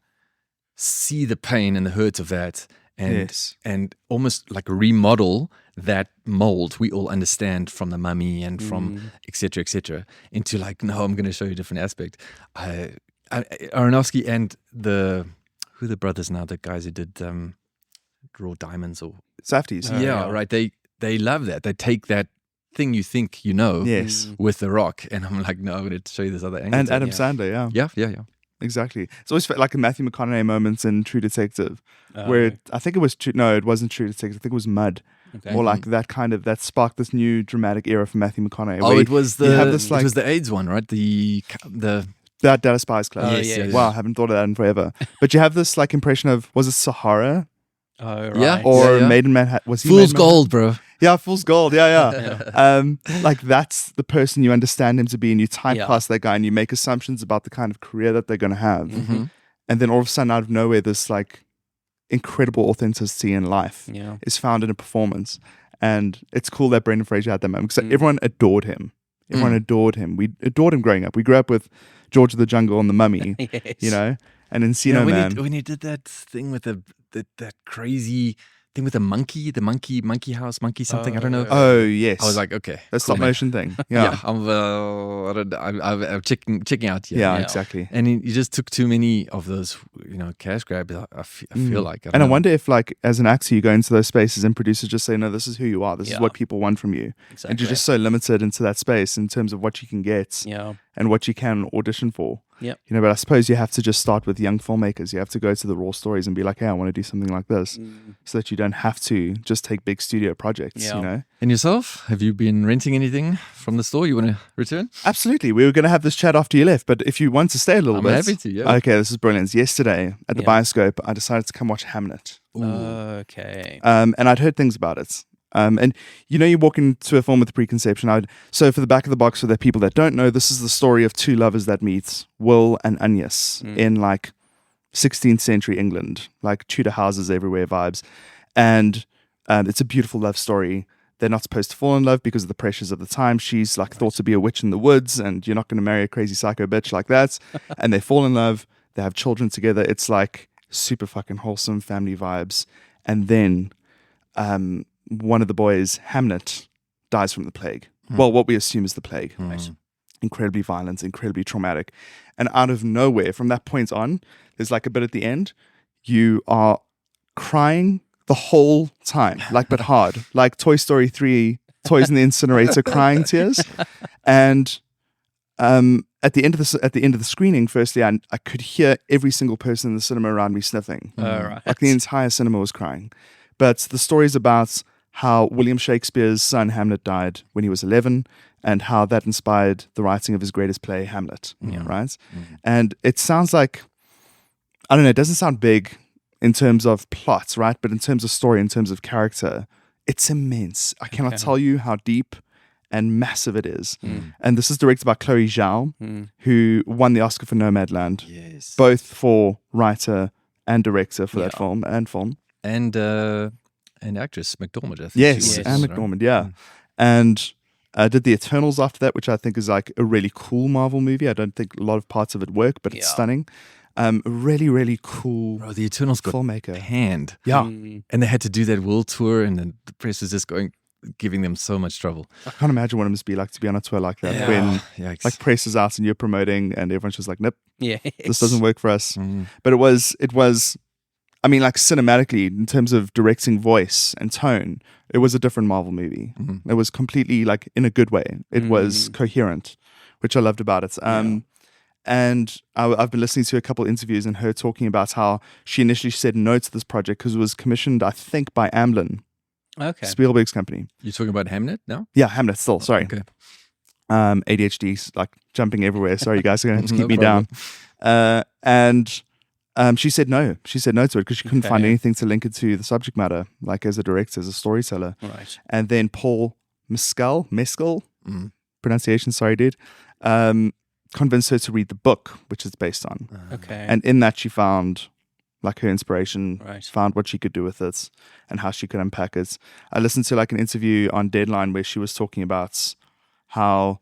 Speaker 6: see the pain and the hurt of that and almost like remodel that mold we all understand from The Mummy and from et cetera, into like, no, I'm going to show you a different aspect. Aronofsky and who are the brothers now, the guys who did Raw Diamonds or
Speaker 3: Safdies.
Speaker 6: right. They love that. They take that thing you think you know
Speaker 3: Yes.
Speaker 6: with The Rock, and I'm like, no, I'm going to show you this other angle.
Speaker 3: And
Speaker 6: to it.
Speaker 3: Adam Sandler, yeah.
Speaker 6: Yeah.
Speaker 3: Exactly. It's always like a Matthew McConaughey moments in True Detective, where I think it was it wasn't True Detective. I think it was Mud.
Speaker 4: Okay.
Speaker 3: More like that sparked this new dramatic era for Matthew McConaughey.
Speaker 6: Oh,
Speaker 3: where
Speaker 6: it was
Speaker 3: you have this, like,
Speaker 6: it was the AIDS one, right? The
Speaker 3: that Dallas Spies Club.
Speaker 6: Yes.
Speaker 3: Wow, I haven't thought of that in forever. But you have this like impression of, was it Sahara
Speaker 4: Oh, right.
Speaker 6: Yeah.
Speaker 3: or
Speaker 6: Yeah.
Speaker 3: Maiden Man? Was he
Speaker 6: Fool's
Speaker 3: Maiden Man?
Speaker 6: Gold, bro.
Speaker 3: Yeah, Fool's Gold. Yeah. Like that's the person you understand him to be, and you typecast that guy, and you make assumptions about the kind of career that they're going to have, and then all of a sudden, out of nowhere, this like incredible authenticity in life is found in a performance, and it's cool that Brendan Fraser had that moment because everyone adored him. Everyone adored him. We adored him growing up. We grew up with George of the Jungle and The Mummy,
Speaker 4: Yes.
Speaker 3: you know, and Encino Man.
Speaker 6: When he did that thing with that crazy thing with the monkey house, monkey something. I don't know.
Speaker 3: Oh, yes.
Speaker 6: I was like, okay,
Speaker 3: the stop
Speaker 6: cool, man.
Speaker 3: motion thing.
Speaker 6: Yeah,
Speaker 3: Yeah.
Speaker 6: I'm checking out.
Speaker 3: Yeah,
Speaker 4: Yeah.
Speaker 3: exactly.
Speaker 6: And he just took too many of those, cash grabs. I feel like.
Speaker 3: And I wonder if, like, as an actor, you go into those spaces and producers just say, no, this is who you are. This is
Speaker 4: Yeah.
Speaker 3: what people want from you.
Speaker 4: Exactly.
Speaker 3: And you're just so limited into that space in terms of what you can get
Speaker 4: Yeah.
Speaker 3: and what you can audition for.
Speaker 4: Yep.
Speaker 3: But I suppose you have to just start with young filmmakers. You have to go to the raw stories and be like, hey, I want to do something like this, so that you don't have to just take big studio projects,
Speaker 4: Yeah.
Speaker 6: And yourself? Have you been renting anything from the store? You want to return?
Speaker 3: Absolutely. We were going to have this chat after you left, but if you want to stay a little
Speaker 6: I'm
Speaker 3: bit.
Speaker 6: happy to, yeah.
Speaker 3: Okay, this is brilliant. Yesterday at the
Speaker 4: Yeah.
Speaker 3: Bioscope, I decided to come watch Hamnet.
Speaker 4: Okay.
Speaker 3: And I'd heard things about it. And you walk into a film with a preconception. So for the back of the box, for the people that don't know, this is the story of two lovers that meet, Will and Agnes, in like 16th century England, like Tudor houses everywhere vibes. And it's a beautiful love story. They're not supposed to fall in love because of the pressures of the time. She's like thought to be a witch in the woods, and you're not going to marry a crazy psycho bitch like that. And they fall in love. They have children together. It's like super fucking wholesome family vibes. And then one of the boys, Hamnet, dies from the plague. Well, what we assume is the plague. Right? Incredibly violent, incredibly traumatic. And out of nowhere, from that point on, there's like a bit at the end, you are crying the whole time, like, but hard, like Toy Story 3, Toys in the Incinerator crying tears. And at the end of the screening, firstly, I could hear every single person in the cinema around me sniffing.
Speaker 4: Right.
Speaker 3: Like the entire cinema was crying. But the story's about how William Shakespeare's son Hamlet died when he was 11, and how that inspired the writing of his greatest play, Hamlet. Right? And it sounds like, I don't know, it doesn't sound big in terms of plot, right? But in terms of story, in terms of character, it's immense. I cannot tell you how deep and massive it is. And this is directed by Chloe Zhao, who won the Oscar for Nomadland, both for writer and director for that film.
Speaker 6: And actress McDormand, I think.
Speaker 3: Yes,
Speaker 6: she was,
Speaker 3: and
Speaker 6: right?
Speaker 3: McDormand, yeah. And did The Eternals after that, which I think is like a really cool Marvel movie. I don't think a lot of parts of it work, but it's stunning. Really, really cool.
Speaker 6: Bro, the Eternals got
Speaker 3: filmmaker.
Speaker 6: panned.
Speaker 3: Yeah.
Speaker 6: And they had to do that world tour, and then the press was just giving them so much trouble.
Speaker 3: I can't imagine what it must be like to be on a tour like that when like press is out and you're promoting and everyone's just like, nope, this doesn't work for us. But it was, I mean, like cinematically, in terms of directing voice and tone, it was a different Marvel movie. It was completely, like, in a good way. It was coherent, which I loved about it. And I've been listening to a couple interviews and her talking about how she initially said no to this project because it was commissioned, I think, by Amblin, Spielberg's company.
Speaker 6: You're talking about Hamnet now?
Speaker 3: Yeah, Hamnet still, sorry.
Speaker 6: Okay.
Speaker 3: ADHD, like, jumping everywhere. Sorry, you guys are going to have to keep me
Speaker 6: problem.
Speaker 3: down. And she said no. She said no to it because she couldn't find anything to link it to the subject matter, like as a director, as a storyteller.
Speaker 4: Right.
Speaker 3: And then Paul Mescal, pronunciation, sorry, dude, convinced her to read the book, which it's based on.
Speaker 4: Okay.
Speaker 3: And in that, she found like her inspiration,
Speaker 4: Right.
Speaker 3: found what she could do with it and how she could unpack it. I listened to like an interview on Deadline where she was talking about how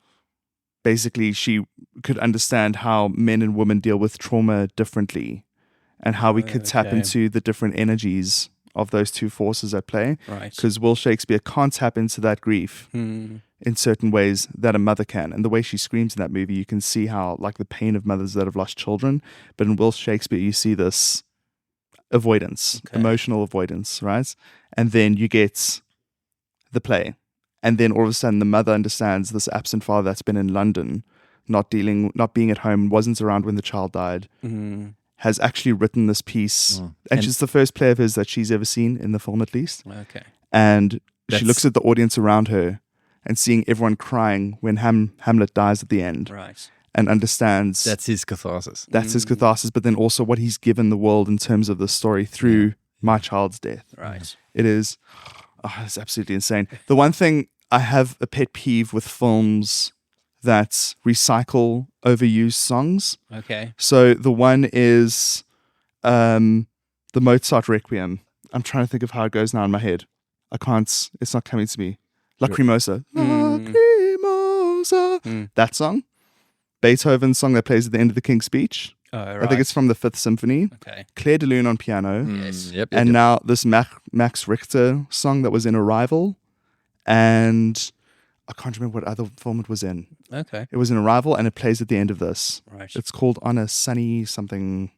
Speaker 3: basically she could understand how men and women deal with trauma differently and how we could tap into the different energies of those two forces at play.
Speaker 4: Right.
Speaker 3: Because Will Shakespeare can't tap into that grief in certain ways that a mother can. And the way she screams in that movie, you can see how, like, the pain of mothers that have lost children. But in Will Shakespeare, you see this avoidance, emotional avoidance, right? And then you get the play. And then all of a sudden, the mother understands this absent father that's been in London, not being at home, wasn't around when the child died, has actually written this piece. And she's the first play of his that she's ever seen in the film, at least.
Speaker 4: Okay.
Speaker 3: And she looks at the audience around her and seeing everyone crying when Hamlet dies at the end.
Speaker 4: Right.
Speaker 3: And understands
Speaker 6: That's his catharsis.
Speaker 3: that's his catharsis, but then also what he's given the world in terms of the story through my child's death.
Speaker 4: Right.
Speaker 3: It's absolutely insane. The one thing, I have a pet peeve with films that recycle overused songs.
Speaker 4: Okay.
Speaker 3: So the one is the Mozart Requiem. I'm trying to think of how it goes now in my head. I can't, it's not coming to me. Lacrimosa. Lacrimosa. That song. Beethoven's song that plays at the end of the King's Speech.
Speaker 4: Oh,
Speaker 3: I
Speaker 4: right.
Speaker 3: think it's from the Fifth Symphony.
Speaker 4: Okay.
Speaker 3: Claire de Lune on piano.
Speaker 4: Yes.
Speaker 6: Yep.
Speaker 3: And now this Max Richter song that was in Arrival. And I can't remember what other film it was in.
Speaker 4: Okay.
Speaker 3: It was in Arrival, and it plays at the end of this.
Speaker 4: Right.
Speaker 3: It's called On a Sunny something.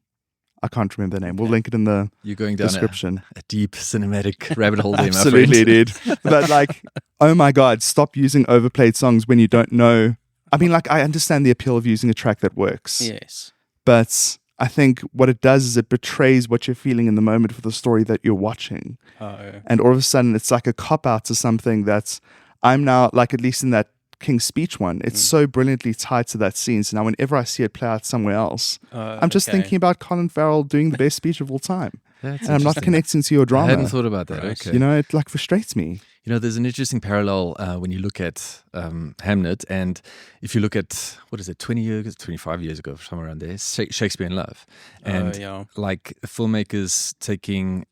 Speaker 3: I can't remember the name. We'll
Speaker 4: Okay.
Speaker 3: link it in the
Speaker 6: You're going down
Speaker 3: description.
Speaker 6: a deep cinematic rabbit hole there, my
Speaker 3: Absolutely,
Speaker 6: friend.
Speaker 3: dude. But like, oh my God, stop using overplayed songs when you don't know. I mean, like, I understand the appeal of using a track that works.
Speaker 4: Yes.
Speaker 3: But I think what it does is it betrays what you're feeling in the moment for the story that you're watching.
Speaker 4: Oh.
Speaker 3: And all of a sudden, it's like a cop out to something that's, I'm now, like, at least in that King's Speech one, it's so brilliantly tied to that scene. So now whenever I see it play out somewhere else, I'm just thinking about Colin Farrell doing the best speech of all time.
Speaker 6: That's
Speaker 3: And I'm not
Speaker 6: interesting.
Speaker 3: connecting to your
Speaker 6: I
Speaker 3: drama.
Speaker 6: hadn't thought about that.
Speaker 4: Right.
Speaker 6: Okay.
Speaker 3: You know, it like frustrates me.
Speaker 6: You know, there's an interesting parallel when you look at Hamnet, and if you look at, 20 years, 25 years ago, somewhere around there, Shakespeare in Love. And
Speaker 4: yeah.
Speaker 6: like filmmakers taking,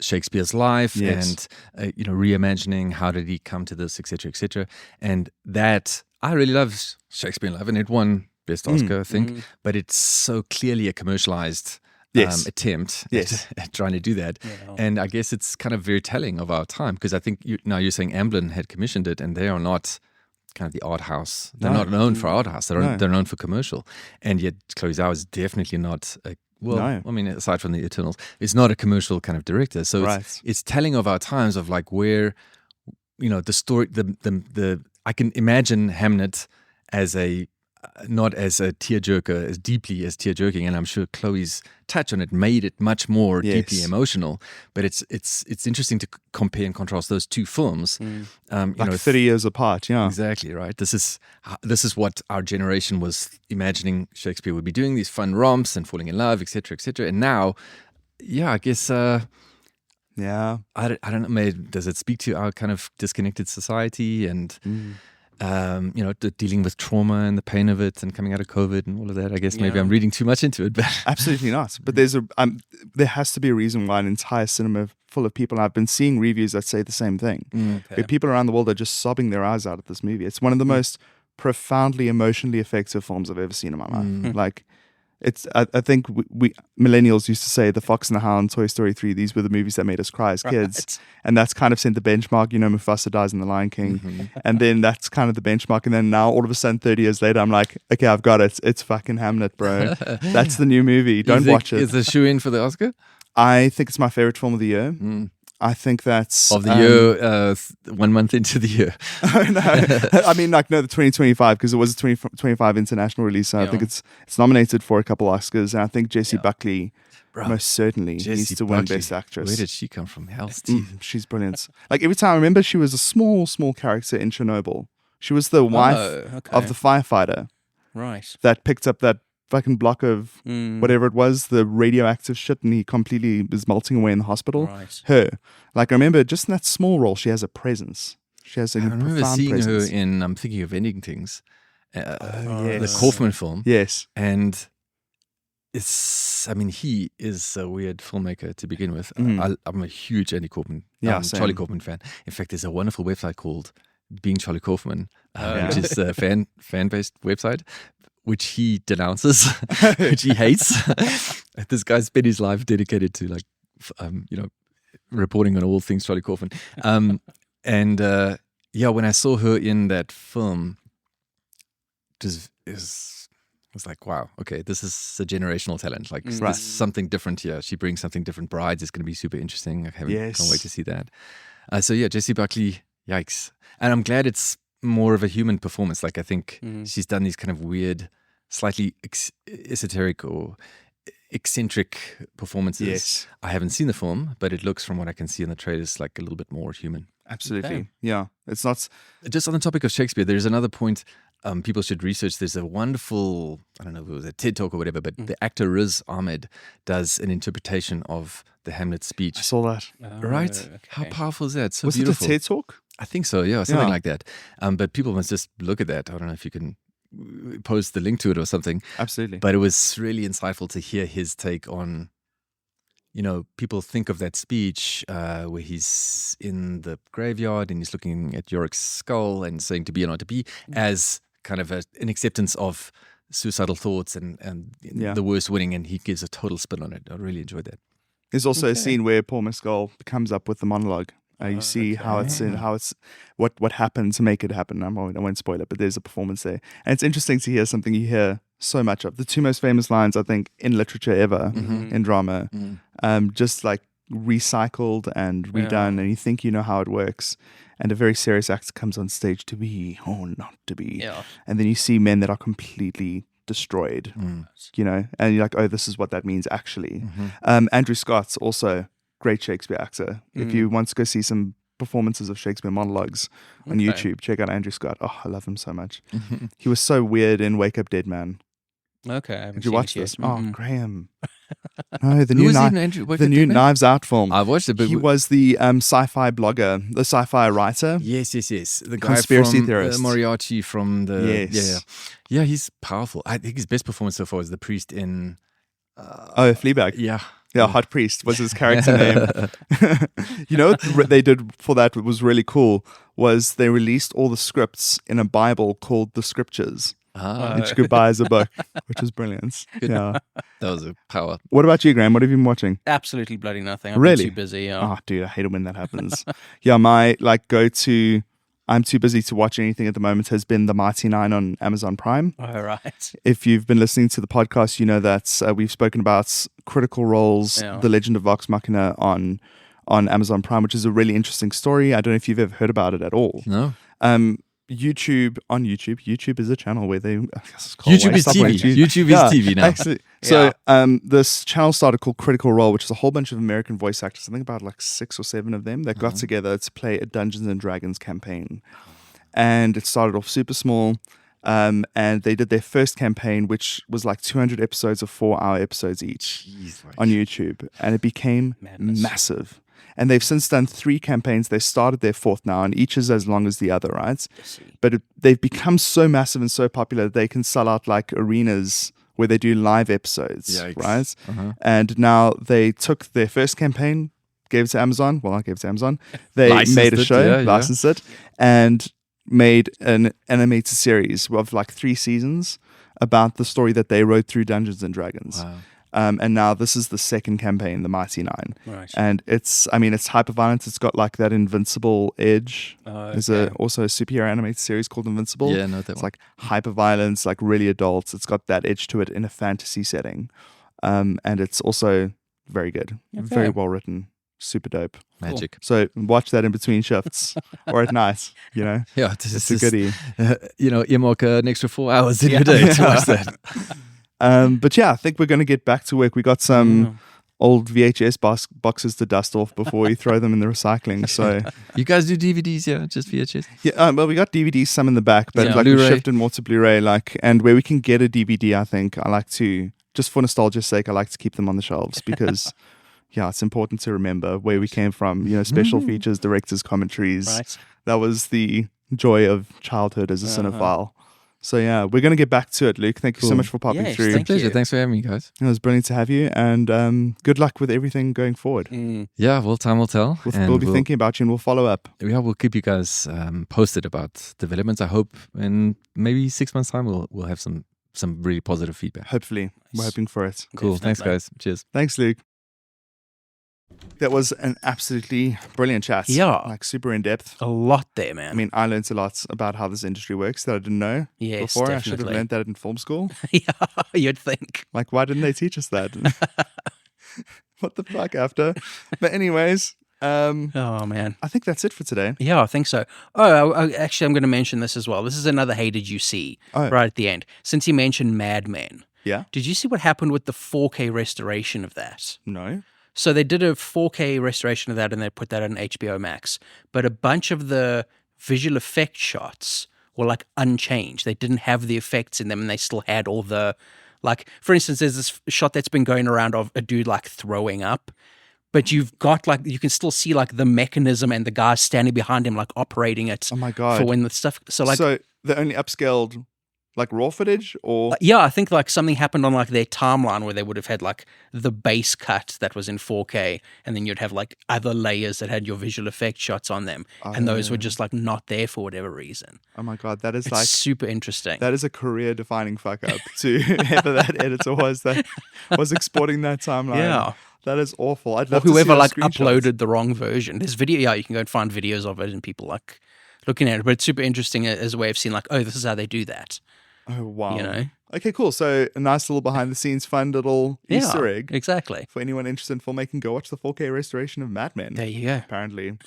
Speaker 6: Shakespeare's life
Speaker 3: Yes.
Speaker 6: and, reimagining how did he come to this, etc., etc. And that, I really love Shakespeare in Love, and it won Best Oscar, I think, but it's so clearly a commercialized
Speaker 3: Yes.
Speaker 6: attempt
Speaker 3: Yes.
Speaker 6: at trying to do that.
Speaker 4: Yeah.
Speaker 6: And I guess it's kind of very telling of our time, because I think you're saying Amblin had commissioned it, and they are not kind of the art house. They're
Speaker 3: No.
Speaker 6: not known for art house. They're
Speaker 3: No.
Speaker 6: known for commercial. And yet Chloe Zhao is definitely not
Speaker 3: No.
Speaker 6: I mean, aside from the Eternals, it's not a commercial kind of director. So
Speaker 3: Right.
Speaker 6: it's telling of our times, of like where, the story, the I can imagine Hamnet as not as a tearjerker, as deeply as tearjerking, and I'm sure Chloe's touch on it made it much more deeply
Speaker 3: Yes.
Speaker 6: emotional. But it's interesting to compare and contrast those two films.
Speaker 3: Like 30 years apart, yeah.
Speaker 6: Exactly right. This is what our generation was imagining Shakespeare would be doing: these fun romps and falling in love, etc., etc. And now, yeah, I guess
Speaker 3: Yeah.
Speaker 6: I don't know. Maybe, does it speak to our kind of disconnected society and dealing with trauma and the pain of it and coming out of COVID and all of that? I guess maybe
Speaker 4: Yeah.
Speaker 6: I'm reading too much into it, but
Speaker 3: Absolutely not. But there has to be a reason why an entire cinema full of people, and I've been seeing reviews that say the same thing, where people around the world are just sobbing their eyes out at this movie. It's one of the most profoundly emotionally effective films I've ever seen in my life. Like, it's, I think we millennials used to say The Fox and the Hound, Toy Story 3, these were the movies that made us cry as kids.
Speaker 4: Right.
Speaker 3: And that's kind of set the benchmark. Mufasa dies in The Lion King. And then that's kind of the benchmark. And then now all of a sudden, 30 years later, I'm like, okay, I've got it. It's fucking Hamnet, bro. That's the new movie. Don't watch it.
Speaker 6: Is the shoe in for the Oscar
Speaker 3: I think it's my favorite film of the year. I think that's
Speaker 6: of the year? 1 month into the year.
Speaker 3: no, I mean, like, no, the 2025, because it was a 2025 international release. So I think it's nominated for a couple Oscars, and I think Jessie Buckley most certainly needs
Speaker 6: Jessie
Speaker 3: to win
Speaker 6: Buckley.
Speaker 3: Best Actress.
Speaker 6: Where did she come from? Hell's teeth.
Speaker 3: She's brilliant. Like, every time I remember, she was a small character in Chernobyl. She was the wife of the firefighter
Speaker 4: Right.
Speaker 3: that picked up that fucking block of whatever it was, the radioactive shit, and he completely is melting away in the hospital.
Speaker 4: Right.
Speaker 3: Her. Like, I remember just in that small role, she has a presence. She has a
Speaker 6: I remember
Speaker 3: profound
Speaker 6: seeing
Speaker 3: presence.
Speaker 6: her in I'm Thinking of Ending Things, the
Speaker 3: yes.
Speaker 6: Kaufman film.
Speaker 3: Yes.
Speaker 6: And he is a weird filmmaker to begin with. I'm a huge Andy Kaufman,
Speaker 3: same.
Speaker 6: Charlie Kaufman fan. In fact, there's a wonderful website called Being Charlie Kaufman, which is a fan-based website, which he denounces, which he hates. This guy spent his life dedicated to reporting on all things Charlie Kaufman. When I saw her in that film, it was like, wow, okay, this is a generational talent. Like, there's something different here. She brings something different. Brides is going to be super interesting. I can't wait to see that. Jessie Buckley, yikes. And I'm glad it's more of a human performance. Like, I think she's done these kind of weird, slightly esoteric or eccentric performances.
Speaker 3: Yes.
Speaker 6: I haven't seen the film, but it looks, from what I can see in the trailers, like a little bit more human.
Speaker 3: Absolutely.
Speaker 4: Okay.
Speaker 3: Yeah. It's not.
Speaker 6: Just on the topic of Shakespeare, there's another point people should research. There's a wonderful, I don't know if it was a TED Talk or whatever, but the actor Riz Ahmed does an interpretation of the Hamlet speech.
Speaker 3: I saw that.
Speaker 6: Right?
Speaker 4: Okay.
Speaker 6: How powerful is that? So
Speaker 3: Was
Speaker 6: beautiful.
Speaker 3: it a TED Talk?
Speaker 6: I think so, yeah, something
Speaker 3: Yeah.
Speaker 6: like that. But people must just look at that. I don't know if you can post the link to it or something.
Speaker 3: Absolutely.
Speaker 6: But it was really insightful to hear his take on, people think of that speech where he's in the graveyard and he's looking at Yorick's skull and saying to be or not to be as kind of an acceptance of suicidal thoughts and
Speaker 3: Yeah.
Speaker 6: the worst winning, and he gives a total spin on it. I really enjoyed that.
Speaker 3: There's also a scene where Paul Mescal comes up with the monologue. You see how it's what happened to make it happen. I won't spoil it, but there's a performance there, and it's interesting to hear something you hear so much of. The two most famous lines I think in literature ever, in drama, just like recycled and redone, and you think you know how it works, and a very serious actor comes on stage to be or not to be, and then you see men that are completely destroyed, you know, and you're like, oh, this is what that means actually. Andrew Scott's also great Shakespeare actor. If you want to go see some performances of Shakespeare monologues on YouTube, check out Andrew Scott. Oh, I love him so much. He was so weird in Wake Up Dead Man.
Speaker 4: Okay, I haven't
Speaker 3: Did you
Speaker 4: seen
Speaker 3: watch
Speaker 4: it yet.
Speaker 3: this? Oh, Graham. No, the new,
Speaker 6: Who was in Andrew?
Speaker 3: the new Knives Out film.
Speaker 6: I watched it, but
Speaker 3: He was the sci-fi blogger, the sci-fi writer.
Speaker 6: yes. The guy
Speaker 3: Conspiracy
Speaker 6: from,
Speaker 3: theorist.
Speaker 6: Moriarty from the
Speaker 3: Yes.
Speaker 6: yeah. He's powerful. I think his best performance so far is the priest in
Speaker 3: Oh, Fleabag.
Speaker 6: yeah.
Speaker 3: Yeah, Hot Priest was his character name. You know what they did for that was really cool was they released all the scripts in a Bible called the Scriptures, which you could buy as a book, which was brilliant. Yeah.
Speaker 6: That was a power.
Speaker 3: What about you, Graham? What have you been watching?
Speaker 4: Absolutely bloody nothing. I've
Speaker 3: Really?
Speaker 4: been too busy.
Speaker 3: Oh, dude, I hate it when that happens. Yeah, my go-to, I'm too busy to watch anything at the moment, has been the Mighty Nein on Amazon Prime.
Speaker 4: All right.
Speaker 3: If you've been listening to the podcast, you know that we've spoken about Critical Role's The Legend of Vox Machina on Amazon Prime, which is a really interesting story. I don't know if you've ever heard about it at all.
Speaker 6: No.
Speaker 3: YouTube is a channel where they
Speaker 6: YouTube is TV. YouTube is TV now.
Speaker 3: Actually, so this channel started called Critical Role, which is a whole bunch of American voice actors. I think about like 6 or 7 of them that got together to play a Dungeons and Dragons campaign. And it started off super small. And they did their first campaign, which was like 200 episodes of 4-hour episodes each on YouTube. And it became massive. And they've since done 3 campaigns. They started their 4th now, and each is as long as the other, right? But they've become so massive and so popular that they can sell out like arenas where they do live episodes, right? And now they took their first campaign, gave it to Amazon. Well, not gave it to Amazon. They made a show, licensed it, and made an animated series of like 3 seasons about the story that they wrote through Dungeons and Dragons.
Speaker 6: Wow.
Speaker 3: And now this is the second campaign, the Mighty Nein.
Speaker 4: Right.
Speaker 3: And it's hyper violent. It's got like that Invincible edge. There's also a superhero animated series called Invincible.
Speaker 6: Yeah, no, that
Speaker 3: it's
Speaker 6: one.
Speaker 3: like hyper violence, like really adult. It's got that edge to it in a fantasy setting. And it's also very good, very well written, super dope.
Speaker 6: Magic.
Speaker 3: So watch that in between shifts or at night, you know.
Speaker 6: Yeah,
Speaker 3: It's a goodie.
Speaker 6: Earmark an extra 4 hours in your day to watch that.
Speaker 3: But yeah, I think we're going to get back to work. We got some old VHS boxes to dust off before we throw them in the recycling. So
Speaker 6: You guys do DVDs, yeah? Just VHS?
Speaker 3: yeah, well, we got DVDs, some in the back, but like we
Speaker 6: Blu-ray.
Speaker 3: shifted more to Blu-ray. And where we can get a DVD, I think I like to, just for nostalgia's sake, I like to keep them on the shelves because yeah, it's important to remember where we came from. You know, special features, directors' commentaries.
Speaker 4: Right.
Speaker 3: That was the joy of childhood as a cinephile. So yeah, we're going to get back to it, Luke. Thank you so much for popping
Speaker 4: Yes,
Speaker 3: through.
Speaker 4: thank
Speaker 6: Pleasure.
Speaker 4: you.
Speaker 6: Thanks for having me, guys.
Speaker 3: It was brilliant to have you, and good luck with everything going forward.
Speaker 6: Yeah, well, time will tell.
Speaker 3: We'll be thinking about you, and we'll follow up.
Speaker 6: Yeah, we'll keep you guys posted about developments. I hope in maybe 6 months' time we'll have some really positive feedback.
Speaker 3: Hopefully, we're hoping for it.
Speaker 6: Cool. Thanks,
Speaker 4: Definitely.
Speaker 6: guys. Cheers.
Speaker 3: Thanks, Luke. That was an absolutely brilliant chat.
Speaker 4: Yeah.
Speaker 3: Like super in depth.
Speaker 4: A lot there, man.
Speaker 3: I mean, I learned a lot about how this industry works that I didn't know
Speaker 4: Yes,
Speaker 3: before. I should have
Speaker 4: definitely.
Speaker 3: learned that in film school.
Speaker 4: yeah, you'd think.
Speaker 3: Like, why didn't they teach us that? What the fuck after? But anyways,
Speaker 4: Oh, man.
Speaker 3: I think that's it for today.
Speaker 4: Yeah, I think so. Oh, actually, I'm going to mention this as well. This is another Hey Did You See
Speaker 3: Oh.
Speaker 4: right at the end. Since you mentioned Mad Men,
Speaker 3: Yeah?
Speaker 4: did you see what happened with the 4K restoration of that?
Speaker 3: No?
Speaker 4: So they did a 4K restoration of that and they put that on HBO Max. But a bunch of the visual effect shots were like unchanged. They didn't have the effects in them and they still had all the, like, for instance, there's this shot that's been going around of a dude like throwing up. But you've got like, you can still see like the mechanism and the guy standing behind him, like operating it.
Speaker 3: Oh my God.
Speaker 4: For when the stuff, so like,
Speaker 3: So they only upscaled Like raw footage or
Speaker 4: Yeah, I think like something happened on like their timeline where they would have had like the base cut that was in 4K, and then you'd have like other layers that had your visual effect shots on them, and those were just like not there for whatever reason.
Speaker 3: oh my god, that is
Speaker 4: It's
Speaker 3: like
Speaker 4: super interesting.
Speaker 3: that is a career defining fuck up to whoever that editor was that was exporting that timeline.
Speaker 4: Yeah.
Speaker 3: That is awful. I'd
Speaker 4: Or
Speaker 3: love to see
Speaker 4: whoever
Speaker 3: those
Speaker 4: like
Speaker 3: screenshots.
Speaker 4: uploaded the wrong version. There's video, yeah, you can go and find videos of it and people like looking at it, but it's super interesting as a way of seeing like, oh, this is how they do that.
Speaker 3: Oh wow.
Speaker 4: You know?
Speaker 3: Okay, cool. So a nice little behind the scenes fun little Easter egg.
Speaker 4: Exactly.
Speaker 3: For anyone interested in filmmaking, go watch the 4K restoration of Mad Men.
Speaker 4: There you go.
Speaker 3: Apparently.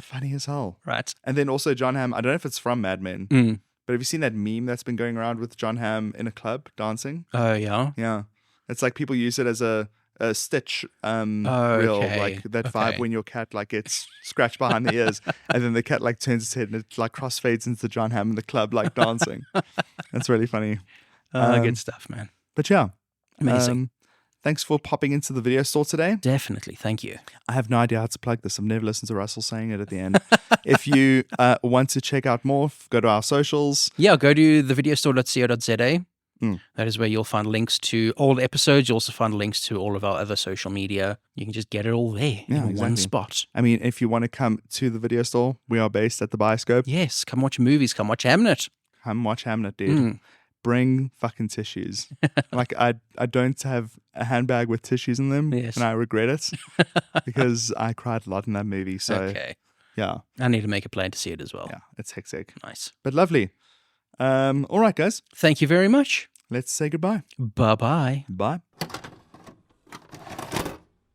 Speaker 3: Funny as hell.
Speaker 4: Right.
Speaker 3: And then also John Hamm, I don't know if it's from Mad Men,
Speaker 4: Mm.
Speaker 3: but have you seen that meme that's been going around with John Hamm in a club dancing?
Speaker 4: Oh, yeah.
Speaker 3: Yeah. It's like people use it as a Stitch reel,
Speaker 4: Okay,
Speaker 3: like that vibe
Speaker 4: okay.
Speaker 3: when your cat like gets scratched behind the ears, and then the cat like turns its head and it like crossfades into John Hamm in the club like dancing. That's really funny.
Speaker 4: Good stuff, man.
Speaker 3: But yeah,
Speaker 4: Amazing.
Speaker 3: thanks for popping into the video store today.
Speaker 4: Definitely. Thank you.
Speaker 3: I have no idea how to plug this. I've never listened to Russell saying it at the end. If you want to check out more, go to our socials.
Speaker 4: Yeah, go to thevideostore.co.za.
Speaker 3: Mm.
Speaker 4: That is where you'll find links to all the episodes. You'll also find links to all of our other social media. You can just get it all there in one
Speaker 3: exactly.
Speaker 4: spot.
Speaker 3: I mean, if you want to come to the video store, we are based at the Bioscope.
Speaker 4: Yes, come watch movies. Come watch Hamnet.
Speaker 3: Come watch Hamnet, dude. Bring fucking tissues. Like I don't have a handbag with tissues in them,
Speaker 4: Yes.
Speaker 3: and I regret it because I cried a lot in that movie. So
Speaker 4: Okay.
Speaker 3: yeah,
Speaker 4: I need to make a plan to see it as well.
Speaker 3: yeah, it's hectic,
Speaker 4: Nice.
Speaker 3: but lovely. All right, guys,
Speaker 4: Thank you very much.
Speaker 3: let's say goodbye.
Speaker 4: Bye-bye.
Speaker 3: Bye.